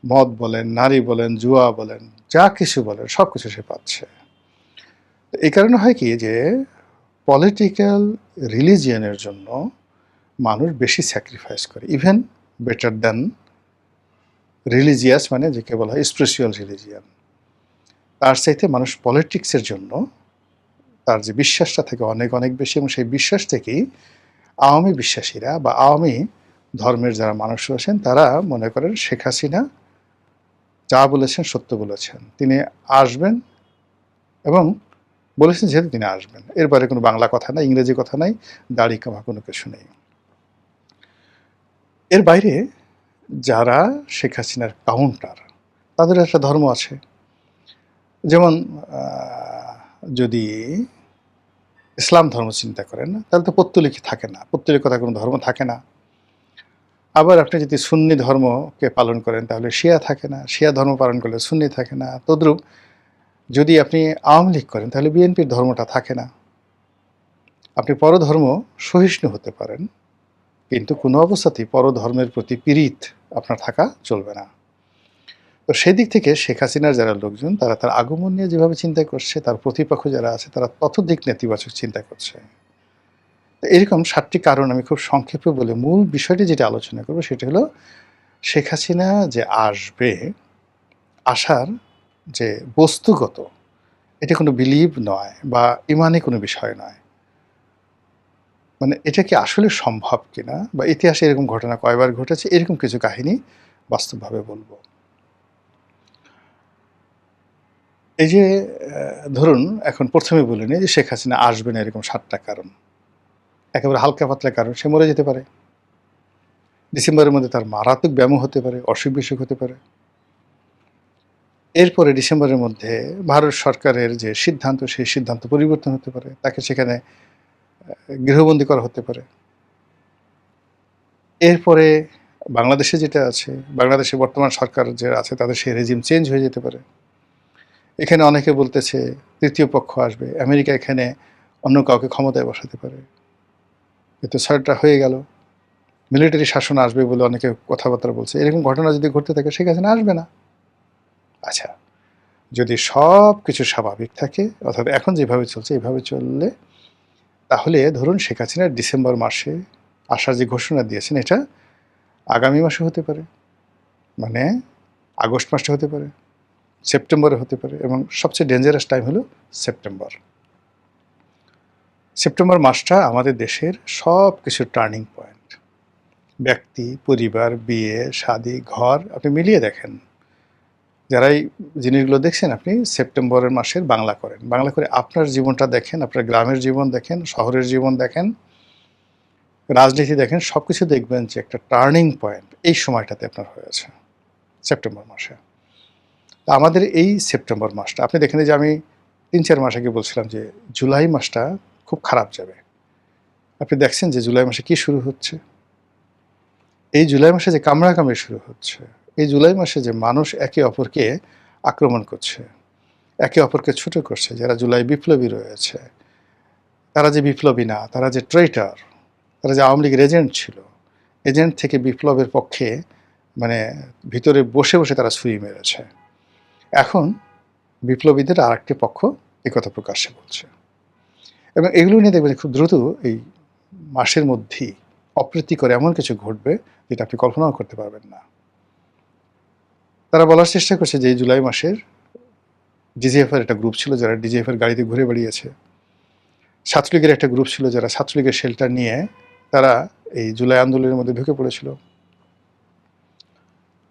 F: মদ বলেন, নারী বলেন, জুয়া বলেন, যা কিছু বলেন সব কিছু সে পাচ্ছে। এই কারণে হয় কি যে পলিটিক্যাল রিলিজিয়নের জন্য মানুষ বেশি স্যাক্রিফাইস করে, ইভেন বেটার দ্যান রিলিজিয়াস, মানে যাকে বলা হয় স্পিরিচুয়াল রিলিজিয়ান। তার চাইতে মানুষ পলিটিক্সের জন্য তার যে বিশ্বাসটা থাকে অনেক অনেক বেশি, এবং সেই বিশ্বাস থেকেই আওয়ামী বিশ্বাসীরা বা আওয়ামী ধর্মের যারা মানুষ আছেন তারা মনে করেন শেখ হাসিনা যা বলেছেন সত্য বলেছেন, তিনি আসবেন এবং বলেছেন যেহেতু তিনি আসবেন, এর বাইরে কোনো বাংলা কথা নাই, ইংরেজি কথা নাই, দাড়ি কামা কোনো কিছু নেই। এর বাইরে যারা শেখ হাসিনার কাউন্টার, তাদের একটা ধর্ম আছে। যেমন যদি ইসলাম ধর্ম চিন্তা করেন তাহলে তো পৌত্তলিকই থাকে না, পৌত্তলিকতা কোনো ধর্ম থাকে না। আবার আপনি যদি সুন্নি ধর্মকে পালন করেন তাহলে শিয়া থাকে না, শিয়া ধর্ম পালন করলে সুন্নি থাকে না। তদ্রূপ যদি আপনি আওয়ামী লীগ করেন তাহলে বিএনপির ধর্মটা থাকে না। আপনি পরধর্ম সহিষ্ণু হতে পারেন, কিন্তু কোনো অবস্থাতেই পরধর্মের প্রতি পীড়িত আপনার থাকা চলবে না। তো সেই দিক থেকে শেখ হাসিনার যারা লোকজন, তারা তার আগমন নিয়ে যেভাবে চিন্তা করছে, তার প্রতিপক্ষ যারা আছে তারা ততোধিক নেতিবাচক চিন্তা করছে। এরকম 7টি কারণ আমি খুব সংক্ষেপে বলে মূল বিষয়টি যেটা আলোচনা করবো সেটা হলো শেখ হাসিনা যে আসবে, আসার যে বস্তুগত, এটা কোনো বিলিভ নয় বা ইমানি কোনো বিষয় নয়। মানে এটা কি আসলে সম্ভব কিনা, বা ইতিহাসে এরকম ঘটনা কয়বার ঘটেছে, এরকম কিছু কাহিনী বাস্তবভাবে বলবো। এই যে ধরুন এখন প্রথমে বলে নিই যে শেখ হাসিনা আসবে না, এরকম 7টা কারণ। একেবারে হালকা পাতলা কারণ, সে মরে যেতে পারে, ডিসেম্বরের মধ্যে তার মারাত্মক ব্যায়াম হতে পারে, অসুখ বিসুখ হতে পারে। এরপরে ডিসেম্বরের মধ্যে ভারত সরকারের যে সিদ্ধান্ত, সেই সিদ্ধান্ত পরিবর্তন হতে পারে, তাকে সেখানে গৃহবন্দী করা হতে পারে। এরপরে বাংলাদেশে যেটা আছে, বাংলাদেশে বর্তমান সরকার যে আছে তাদের সেই রেজিম চেঞ্জ হয়ে যেতে পারে। এখানে অনেকে বলতেছে তৃতীয় পক্ষ আসবে, আমেরিকা এখানে অন্য কাউকে ক্ষমতায় বসাতে পারে। কিন্তু 6টা হয়ে গেল, মিলিটারি শাসন আসবে বলে অনেকে কথাবার্তা বলছে। এরকম ঘটনা যদি ঘটতে থাকে শেখ হাসিনা আসবে না। আচ্ছা, যদি সব কিছু স্বাভাবিক থাকে, অর্থাৎ এখন যেভাবে চলছে এইভাবে চললে, তাহলে ধরুন শেখ হাসিনা ডিসেম্বর মাসে আসার যে ঘোষণা দিয়েছেন এটা আগামী মাসে হতে পারে, মানে আগস্ট মাসে হতে পারে, সেপ্টেম্বরে হতে পারে, এবং সবচেয়ে ডেঞ্জারাস টাইম হলো সেপ্টেম্বর। সেপ্টেম্বর মাসটা আমাদের দেশের সব কিছুর টার্নিং পয়েন্ট। ব্যক্তি, পরিবার, বিয়ে, শাদী, ঘর, আপনি মিলিয়ে দেখেন। যারা এই জিনিসগুলো দেখছেন, আপনি সেপ্টেম্বরের মাসের বাংলা করেন, বাংলা করে আপনার জীবনটা দেখেন, আপনার গ্রামের জীবন দেখেন, শহরের জীবন দেখেন, রাজনীতি দেখেন, সব কিছু দেখবেন যে একটা টার্নিং পয়েন্ট এই সময়টাতে আপনার হয়েছে সেপ্টেম্বর মাসে। আমাদের এই সেপ্টেম্বর মাসটা আপনি দেখেন যে আমি 3-4 মাস আগে বলছিলাম যে জুলাই মাসটা খুব খারাপ যাবে। আপনি দেখছেন যে জুলাই মাসে কি শুরু হচ্ছে। এই জুলাই মাসে যে কামড়াকামড়ি শুরু হচ্ছে, এই জুলাই মাসে যে মানুষ একে অপরকে আক্রমণ করছে, একে অপরকে ছোট করছে, যারা জুলাই বিপ্লবী রয়েছে, তারা যে বিপ্লবী না, তারা যে ট্রেটার, তারা যে আওয়ামী লীগের এজেন্ট ছিল, এজেন্ট থেকে বিপ্লবের পক্ষে মানে ভিতরে বসে বসে তারা ছুরি মেরেছে। এখন বিপ্লবীদের আর একটি পক্ষ একথা প্রকাশ্যে বলছে, এবং এগুলো নিয়ে দেখবেন খুব দ্রুত এই মাসের মধ্যেই অপ্রীতিকর এমন কিছু ঘটবে যেটা আপনি কল্পনাও করতে পারবেন না। তারা বলার চেষ্টা করছে যে এই জুলাই মাসের ডিজিএফের একটা গ্রুপ ছিল যারা ডিজিএফের গাড়িতে ঘুরে বেড়িয়েছে, ছাত্রলীগের একটা গ্রুপ ছিল যারা ছাত্রলীগের শেল্টার নিয়ে তারা এই জুলাই আন্দোলনের মধ্যে ঢুকে পড়েছিল,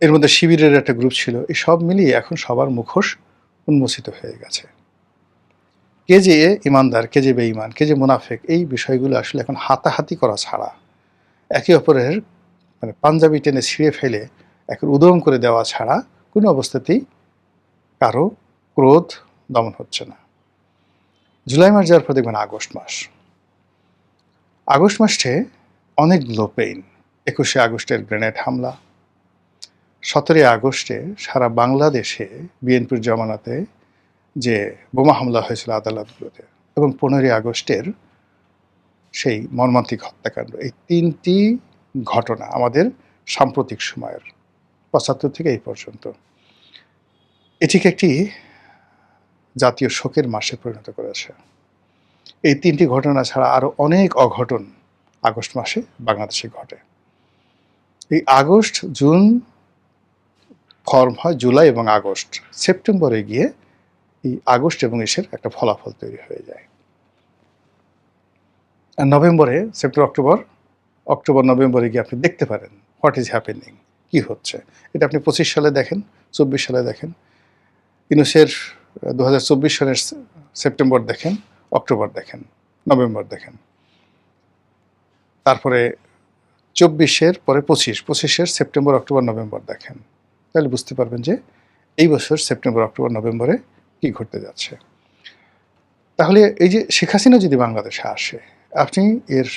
F: এর মধ্যে শিবিরের একটা গ্রুপ ছিল। এই সব মিলিয়ে এখন সবার মুখোশ উন্মোচিত হয়ে গেছে। কে যে ইমানদার, কে যে বেঈমান, কে যে মুনাফেক, এই বিষয়গুলো আসলে এখন হাতাহাতি করা ছাড়া, একে অপরের মানে পাঞ্জাবি টেনে ছিঁড়ে ফেলে এখন উদম করে দেওয়া ছাড়া কোনো অবস্থাতেই কারো ক্রোধ দমন হচ্ছে না। জুলাই মাস যাওয়ার পর দেখবেন আগস্ট মাস। আগস্ট মাসে অনেকগুলো পেইন। 21শে আগস্টের গ্রেনেড হামলা, 17 আগস্টে সারা বাংলাদেশে বিএনপির জমানাতে যে বোমা হামলা হয়েছিল আদালতগুলোতে, এবং 15 আগস্টের সেই মর্মান্তিক হত্যাকাণ্ড, এই 3টি ঘটনা আমাদের সাম্প্রতিক সময়ের 75 থেকে এই পর্যন্ত এটিকে একটি জাতীয় শোকের মাসে পরিণত করেছে। এই 3টি ঘটনা ছাড়া আরও অনেক অঘটন আগস্ট মাসে বাংলাদেশে ঘটে। এই আগস্ট, জুন ফর্ম হয় জুলাই এবং আগস্ট, সেপ্টেম্বরে গিয়ে এই আগস্ট এবং ইসের একটা ফলাফল তৈরি হয়ে যায়। আর নভেম্বরে, সেপ্টেম্বর, অক্টোবর, নভেম্বরে গিয়ে আপনি দেখতে পারেন হোয়াট ইজ হ্যাপেনিং, কী হচ্ছে। এটা আপনি 25 সালে দেখেন, 24 সালে দেখেন, ইউনূসের 2024 সালের সেপ্টেম্বর দেখেন, অক্টোবর দেখেন, নভেম্বর দেখেন, তারপরে 24-এর পরে 25-এর সেপ্টেম্বর, অক্টোবর, নভেম্বর দেখেন, তাহলে বুঝতে পারবেন যে এই বছর সেপ্টেম্বর, অক্টোবর, নভেম্বরে কী ঘটতে যাচ্ছে। তাহলে এই যে শেখ হাসিনা যদি বাংলাদেশে আসে, আপনি এর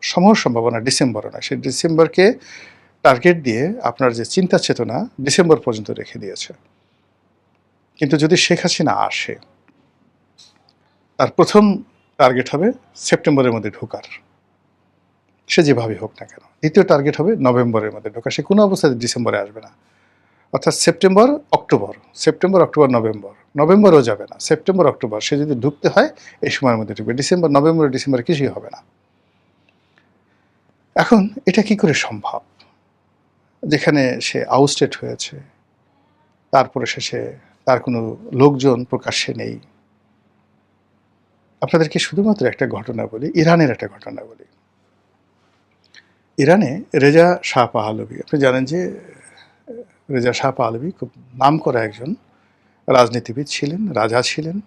F: সমূহ সম্ভাবনা ডিসেম্বরে নয়, সেই ডিসেম্বরকে টার্গেট দিয়ে আপনার যে চিন্তা চেতনা ডিসেম্বর পর্যন্ত রেখে দিয়েছে। কিন্তু যদি শেখ হাসিনা আসে, তার প্রথম টার্গেট হবে সেপ্টেম্বরের মধ্যে ঢোকার, সে যেভাবে হোক না কেন। দ্বিতীয় টার্গেট হবে নভেম্বরের মধ্যে ঢোকা, সে কোনো অবস্থাতে ডিসেম্বরে আসবে না। অর্থাৎ সেপ্টেম্বর, অক্টোবর, নভেম্বর, নভেম্বরও যাবে না, সেপ্টেম্বর, অক্টোবর, সে যদি ঢুকতে হয় এই সময়ের মধ্যে ঢুকবে। ডিসেম্বর, নভেম্বর, ডিসেম্বর কিছুই হবে না। এখন এটা কি করে সম্ভব, যেখানে সে আউটস্টেট হয়েছে, তারপরে শেষে তার কোনো লোকজন প্রকাশ্যে নেই। আপনাদেরকে শুধুমাত্র একটা ঘটনা বলি, ইরানের একটা ঘটনা বলি। ইরানে রেজা শাহ পাহলভি, আপনি জানেন যে রেজা শাহ পাহলভি খুব নামকরা একজন রাজনীতিবিদ ছিলেন, রাজা ছিলেন,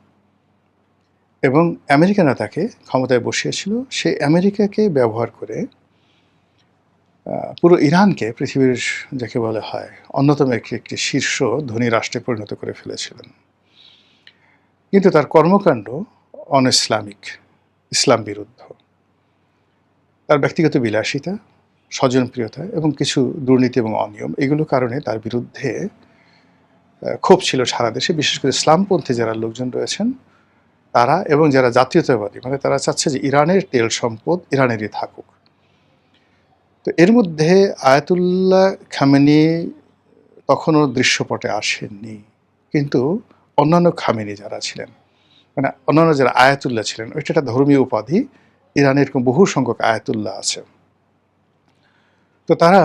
F: এবং আমেরিকানরা তাকে ক্ষমতায় বসিয়েছিল। সে আমেরিকাকে ব্যবহার করে পুরো ইরানকে পৃথিবীর যাকে বলা হয় অন্যতম একটি শীর্ষ ধনী রাষ্ট্রে পরিণত করে ফেলেছিলেন। কিন্তু তার কর্মকাণ্ড অন ইসলামিক, ইসলাম বিরুদ্ধ। তার ব্যক্তিগত বিলাসিতা, স্বজনপ্রিয়তা এবং কিছু দুর্নীতি এবং অনিয়ম, এগুলোর কারণে তার বিরুদ্ধে ক্ষোভ ছিল সারা দেশে। বিশেষ করে ইসলামপন্থী যারা লোকজন রয়েছেন তারা, এবং যারা জাতীয়তাবাদী, মানে তারা চাচ্ছে যে ইরানের তেল সম্পদ ইরানেরই থাকুক। তো এর মধ্যে আয়াতুল্লাহ খামেনি তখনও দৃশ্যপটে আসেননি, কিন্তু অন্যান্য খামেনি যারা ছিলেন, মানে অন্যান্য যারা আয়াতুল্লাহ ছিলেন, ওইটা একটা ধর্মীয় উপাধি, ইরানের বহু সংখ্যক আয়াতুল্লাহ আছে। তো তারা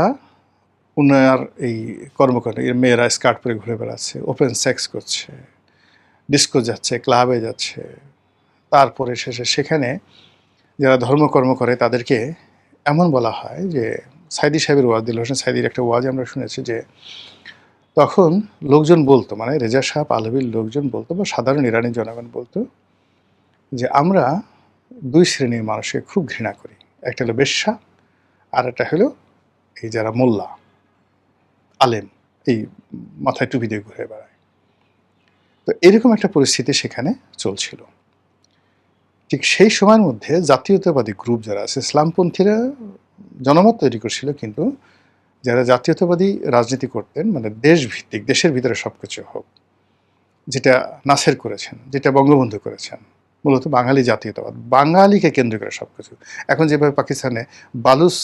F: উনার এই কর্মকাণ্ড, এর মেয়েরা স্কার্ট পরে ঘুরে বেড়াচ্ছে, ওপেন সেক্স করছে, ডিস্কো যাচ্ছে, ক্লাবে যাচ্ছে। তারপরে শেষে সেখানে যারা ধর্মকর্ম করে তাদেরকে এমন বলা হয় যে, সাইদি সাহেবের ওয়াজ, দিল হোসেন সাইদির একটা ওয়াজ আমরা শুনেছি যে তখন লোকজন বলতো, মানে রেজা শাহ পাহলভীর লোকজন বলতো বা সাধারণ ইরানি জনগণ বলতো যে আমরা দুই শ্রেণীর মানুষকে খুব ঘৃণা করি, একটা হলো বেশ্যা আর একটা হলো এই যারা মোল্লা আলেম, এই মাথায় টুপি দিয়ে ঘুরে বেড়ায়। তো এরকম একটা পরিস্থিতি সেখানে চলছিল। ঠিক সেই সময়ের মধ্যে জাতীয়তাবাদী গ্রুপ যারা আছে, ইসলামপন্থীরা জনমত তৈরি করছিল, কিন্তু যারা জাতীয়তাবাদী রাজনীতি করতেন, মানে দেশভিত্তিক, দেশের ভিতরে সবকিছু হোক, যেটা নাসের করেছেন, যেটা বঙ্গবন্ধু করেছেন, মূলত বাঙালি জাতীয়তাবাদ, বাঙালিকে কেন্দ্র করে সবকিছু। এখন যেভাবে পাকিস্তানে বালুচ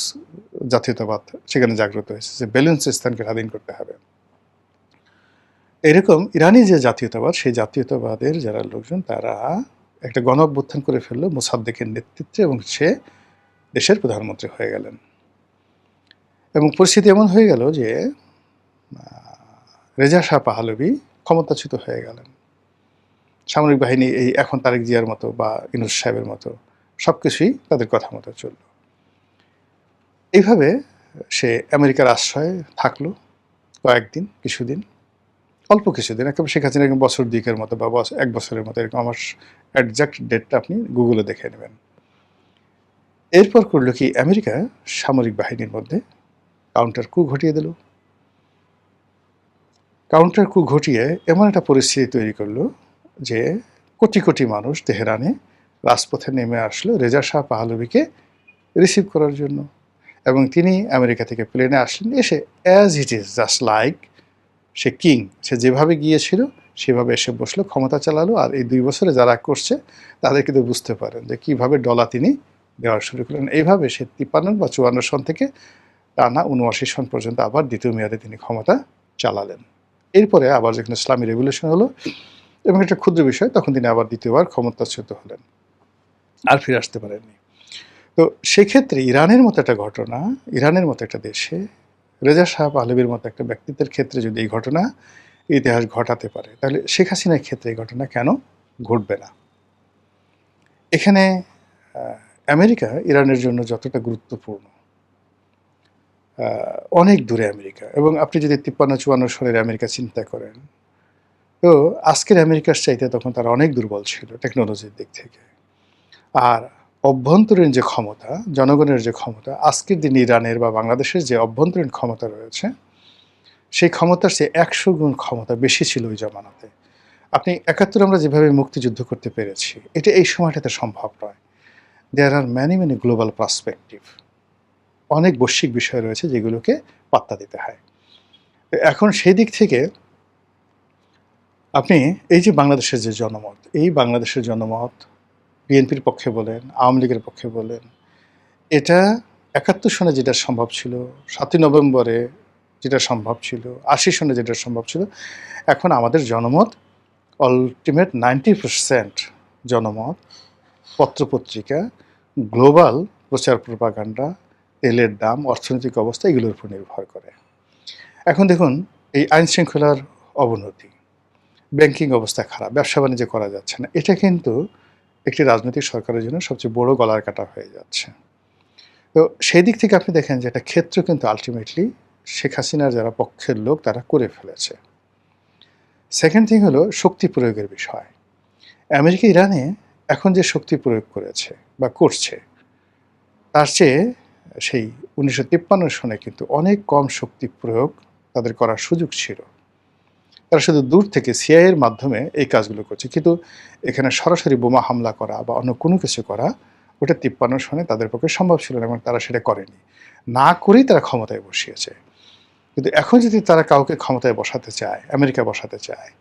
F: জাতীয়তাবাদ সেখানে জাগ্রত হয়েছে যে বেলুচিস্তানকে স্বাধীন করতে হবে, এরকম ইরানি যে জাতীয়তাবাদ, সেই জাতীয়তাবাদের যারা লোকজন তারা একটা গণ অভ্যুত্থান করে ফেললো মোসাদ্দেকের নেতৃত্বে, এবং সে দেশের প্রধানমন্ত্রী হয়ে গেলেন। এবং পরিস্থিতি এমন হয়ে গেল যে রেজা শাহ পাহলভী ক্ষমতাচ্যুত হয়ে গেলেন। সামরিক বাহিনী এই এখন তারেক জিয়ার মতো বা ইউনূস সাহেবের মতো সব কিছুই তাদের কথা মতো চলল। এইভাবে সে আমেরিকার আশ্রয়ে থাকলো কয়েকদিন, কিছুদিন, অল্প কিছুদিন, একেবারে শেখ হাসিনা এরকম বছর দিকের মতো বা এক বছরের মতো, এরকম। আমার একজ্যাক্ট ডেটটা আপনি গুগলে দেখে নেবেন। এরপর করলো কি, আমেরিকা সামরিক বাহিনীর মধ্যে কাউন্টার কু ঘটিয়ে দিল। কাউন্টার কু ঘটিয়ে এমন একটা পরিস্থিতি তৈরি করলো যে কোটি কোটি মানুষ তেহরানে রাজপথে নেমে আসলো রেজা শাহ পাহলভীকে রিসিভ করার জন্য। এবং তিনি আমেরিকা থেকে প্লেনে আসলেন, এসে as it is, just like সে কিং, সে যেভাবে গিয়েছিল সেভাবে এসে বসলো, ক্ষমতা চালালো। আর এই 2 বছরে যারা করছে তাদের কিন্তু বুঝতে পারেন যে কীভাবে ডলা তিনি দেওয়া শুরু করলেন। এইভাবে সে 53 বা 54 সন থেকে টানা 79 সন পর্যন্ত আবার দ্বিতীয় মেয়াদে তিনি ক্ষমতা চালালেন। এরপরে আবার যখন ইসলামী রেভলিউশন হলো এবং একটা ক্ষুদ্র বিষয়, তখন তিনি আবার দ্বিতীয়বার ক্ষমতাচ্যুত হলেন, আর ফিরে আসতে পারেননি। তো সেক্ষেত্রে ইরানের মতো একটা ঘটনা, ইরানের মতো একটা দেশে রেজা শাহ পাহলভীর মতো একটা ব্যক্তিত্বের ক্ষেত্রে যদি এই ঘটনা ইতিহাস ঘটাতে পারে, তাহলে শেখ হাসিনার ক্ষেত্রে এই ঘটনা কেন ঘটবে না? এখানে আমেরিকা ইরানের জন্য যতটা গুরুত্বপূর্ণ, অনেক দূরে আমেরিকা। এবং আপনি যদি 53-54 সালের আমেরিকা চিন্তা করেন, তো আজকের আমেরিকার চাইতে তখন তারা অনেক দুর্বল ছিল টেকনোলজির দিক থেকে। আর অভ্যন্তরীণ যে ক্ষমতা, জনগণের যে ক্ষমতা, আজকের দিন ইরানের বা বাংলাদেশের যে অভ্যন্তরীণ ক্ষমতা রয়েছে, সেই ক্ষমতার চেয়ে 100 গুণ ক্ষমতা বেশি ছিল ওই জমানাতে। আপনি 71 আমরা যেভাবে মুক্তিযুদ্ধ করতে পেরেছি, এটা এই সময়টাতে সম্ভব নয়। There are many many global perspective, অনেক বৈশ্বিক বিষয় রয়েছে যেগুলোকে পাত্তা দিতে হয়। এখন সেই দিক থেকে আপনি এই যে বাংলাদেশের যে জনমত, এই বাংলাদেশের জনমত বিএনপির পক্ষে বলেন, আওয়ামী লীগের পক্ষে বলেন, এটা 71 সনে যেটা সম্ভব ছিল, 7ই নভেম্বরে যেটা সম্ভব ছিল, 80 সনে যেটা সম্ভব ছিল, এখন আমাদের জনমত আলটিমেট 90% জনমত পত্রপত্রিকা, গ্লোবাল প্রচার প্রপাগান্ডা, তেলের দাম, অর্থনৈতিক অবস্থা, এগুলোর উপর নির্ভর করে। এখন দেখুন, এই আইন শৃঙ্খলার অবনতি, ব্যাংকিং অবস্থা খারাপ, ব্যবসা বাণিজ্য করা যাচ্ছে না, এটা কিন্তু একটি রাজনৈতিক সরকারের জন্য সবচেয়ে বড় গলার কাটা হয়ে যাচ্ছে। তো সেই দিক থেকে আপনি দেখেন যে একটা ক্ষেত্র কিন্তু আলটিমেটলি শেখ হাসিনার যারা পক্ষের লোক তারা করে ফেলেছে। সেকেন্ড থিং হলো শক্তি প্রয়োগের বিষয়। আমেরিকা ইরানে এখন যে শক্তি প্রয়োগ করেছে বা করছে, তার চেয়ে সেই 1953 সনে কিন্তু অনেক কম শক্তি প্রয়োগ তাদের করার সুযোগ ছিল। তারা শুধু দূর থেকে সিআইএর মাধ্যমে এই কাজগুলো করছে, কিন্তু এখানে সরাসরি বোমা হামলা করা বা অন্য কোনো কিছু করা, ওটা 53 সনে তাদের পক্ষে সম্ভব ছিল না এবং তারা সেটা করেনি। না করেই তারা ক্ষমতায় বসিয়েছে। কিন্তু এখন যদি তারা কাউকে ক্ষমতায় বসাতে চায়, আমেরিকা বসাতে চায়,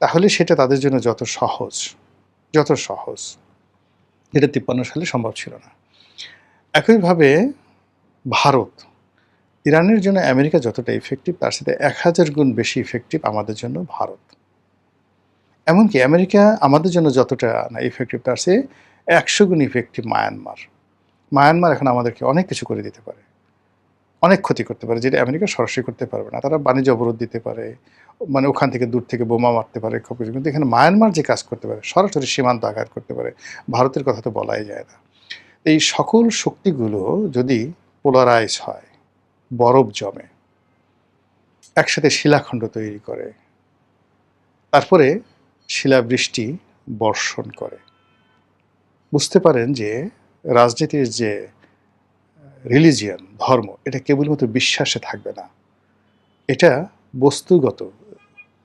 F: তাহলে সেটা তাদের জন্য যত সহজ, এটা 53 সালে সম্ভব ছিল না। একইভাবে ভারত, ইরানের জন্য আমেরিকা যতটা ইফেক্টিভ, তার সাথে 1000 গুণ বেশি ইফেক্টিভ আমাদের জন্য ভারত। এমনকি আমেরিকা আমাদের জন্য যতটা না ইফেক্টিভ, তার চেয়ে 100 গুণ ইফেক্টিভ মায়ানমার। মায়ানমার এখন আমাদেরকে অনেক কিছু করে দিতে পারে। অনেক ক্ষতি করতে পারে, যেটা আমেরিকা সরাসরি করতে পারবে না। তারা বাণিজ্য অবরোধ দিতে পারে, মানে ওখান থেকে দূর থেকে বোমা মারতে পারে, খুব কিছু। কিন্তু এখানে মায়ানমার যে কাজ করতে পারে, সরাসরি সীমান্ত আঘাত করতে পারে, ভারতের কথা তো বলাই যায় না। এই সকল শক্তিগুলো যদি পোলারাইজ হয়, বরফ জমে, একসাথে শিলাখণ্ড তৈরি করে, তারপরে শিলাবৃষ্টি বর্ষণ করে, বুঝতে পারেন যে রাজনীতির যে রিলিজিয়ান, ধর্ম, এটা কেবলমাত্র বিশ্বাসে থাকবে না, এটা বস্তুগত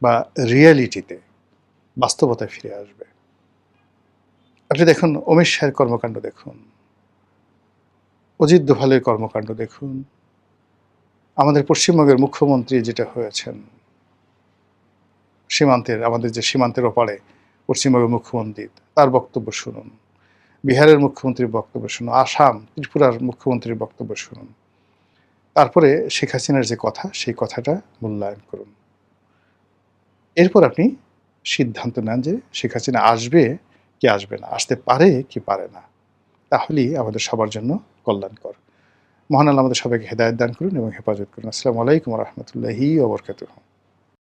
F: বা রিয়ালিটিতে, বাস্তবতায় ফিরে আসবে। আপনি দেখুন অমিত শাহের কর্মকাণ্ড দেখুন, অজিত দোভালের কর্মকাণ্ড দেখুন, আমাদের পশ্চিমবঙ্গের মুখ্যমন্ত্রী যেটা হয়েছেন, সীমান্তের, আমাদের যে সীমান্তের ওপারে পশ্চিমবঙ্গের মুখ্যমন্ত্রী, তার বক্তব্য শুনুন, বিহারের মুখ্যমন্ত্রীর বক্তব্য শুনুন, আসাম, ত্রিপুরার মুখ্যমন্ত্রীর বক্তব্য শুনুন, তারপরে শেখ হাসিনার যে কথা, সেই কথাটা মূল্যায়ন করুন। এরপর আপনি সিদ্ধান্ত নেন যে শেখ হাসিনা আসবে কি আসবে না, আসতে পারে কি পারে না, তাহলেই আমাদের সবার জন্য কল্যাণকর। মহান আল্লাহ আমাদের সবাইকে হেদায়েত দান করুন এবং হেফাজত করুন। আসসালামু আলাইকুম ওয়া রাহমাতুল্লাহি ওয়া বারাকাতুহু।